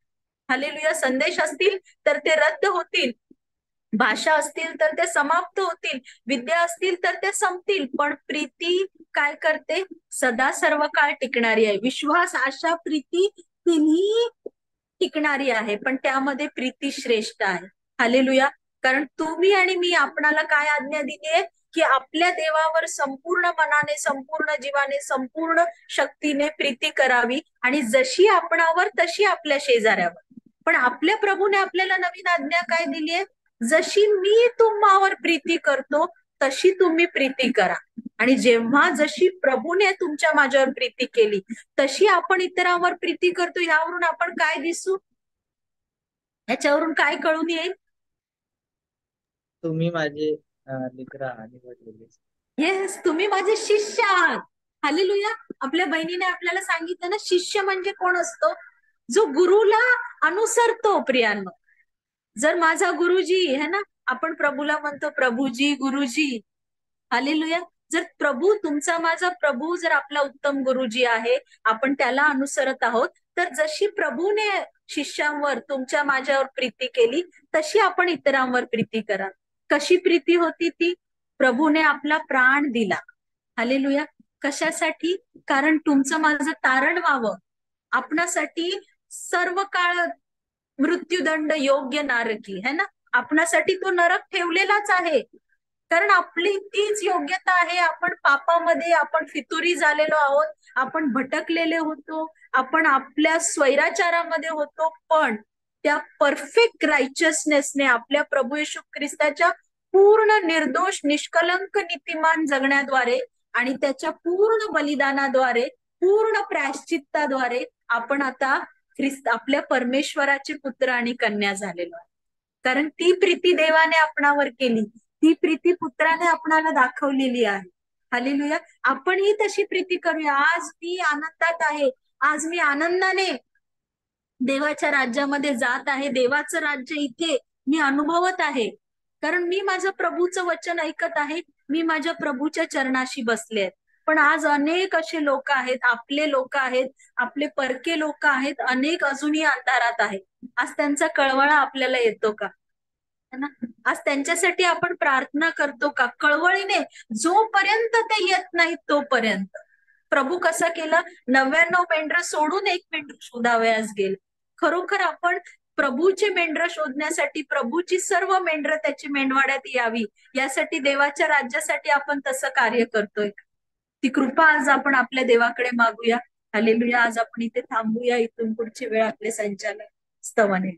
हालेलुया. संदेश असतील तर ते रद्द होतील, भाषा असतील तर ते समाप्त होतील, विद्या असतील तर ते संपतील, पण प्रीती काय करते? सदा सर्व काळ टिकणारी आहे. विश्वास, आशा, प्रीती तिन्ही टिकणारी आहे, पण त्यामध्ये प्रीती श्रेष्ठ आहे. हालेलुया. कारण तुम्ही आणि मी आपणाला काय आज्ञा दिली आहे की आपल्या देवावर संपूर्ण मनाने, संपूर्ण जीवाने, संपूर्ण शक्तीने प्रीती करावी, आणि जशी आपणावर तशी आपल्या शेजाऱ्यावर. पण आपल्या प्रभूने आपल्याला नवीन आज्ञा काय दिली आहे? जशी मी तुम्हावर प्रीती करतो तशी तुम्ही प्रीती करा. आणि जेव्हा जशी प्रभूने तुमच्या माझ्यावर प्रीती केली तशी आपण इतरांवर प्रीती करतो, यावरून आपण काय दिसू? ह्याच्यावरून काय कळून येईल? तुम्ही माझे लेकरं निवडलेले. येस, तुम्ही माझे शिष्य आहात. हालेलुया. आपल्या बहिणीने आपल्याला सांगितलं ना, शिष्य म्हणजे कोण असतो? जो गुरुला अनुसरतो. प्रियांनो, जर माझा गुरुजी है ना, आपण प्रभूला म्हणतो प्रभूजी, गुरुजी. हालेलुया. जर प्रभू, तुमचा माझा प्रभू जर आपला उत्तम गुरुजी आहे, आपण त्याला अनुसरत आहोत, तर जशी प्रभूने शिष्यांवर, तुमच्या माझ्यावर प्रीती केली तशी आपण इतरांवर प्रीती करा. कशी प्रीती होती ती? प्रभूने आपला प्राण दिला. हालेलुया. कशासाठी? कारण तुमचं माझं तारण व्हावं. आपणासाठी सर्व काळ मृत्यूदंड योग्य नारकी है ना, आपणासाठी तो नरक ठेवलेलाच आहे. कारण आपली तीच योग्यता आहे. आपण पापामध्ये, आपण फितुरी झालेलो आहोत, आपण भटकलेले होतो, आपण आपल्या स्वैराचारामध्ये होतो, पण त्या परफेक्ट रायचियसनेसने आपल्या प्रभू येशू ख्रिस्ताच्या पूर्ण निर्दोष, निष्कलंक, नीतिमान जगण्याद्वारे आणि त्याच्या पूर्ण बलिदानाद्वारे, पूर्ण प्रायश्चित्ताद्वारे आपण आता आपल्या परमेश्वराचे पुत्र आणि कन्या झालेलो आहे. कारण ती प्रीती देवाने आपणावर केली, ती प्रीती पुत्राने आपणाला दाखवलेली आहे. हालेलुया. आपणही तशी प्रीती करूया. आज मी आनंदात आहे, आज मी आनंदाने देवाच्या राज्यामध्ये जात आहे. देवाचं राज्य इथे मी अनुभवत आहे, कारण मी माझं प्रभूचं वचन ऐकत आहे, मी माझ्या प्रभूच्या चरणाशी बसले आहेत. पण आज अनेक असे लोक आहेत, आपले लोक आहेत, आपले परके लोक आहेत, अनेक अजूनही अंधारात आहेत. आज त्यांचा कळवळा आपल्याला येतो का? ना, आज त्यांच्यासाठी आपण प्रार्थना करतो का? कळवळीने, जोपर्यंत ते येत नाहीत तोपर्यंत. प्रभू कसा केला? 99 मेंढरं सोडून एक मेंढर शोधावयास गेले. खरोखर आपण प्रभूचे मेंढरं शोधण्यासाठी, प्रभूची सर्व मेंढरं त्याची मेंढवाड्यात यावी यासाठी, देवाच्या राज्यासाठी आपण तसं कार्य करतोय. ती कृपा आज आपण आपल्या देवाकडे मागूया. हालेलुया. आज आपण इथे थांबूया. इथून पुढची वेळ आपले संचालक स्तवाने.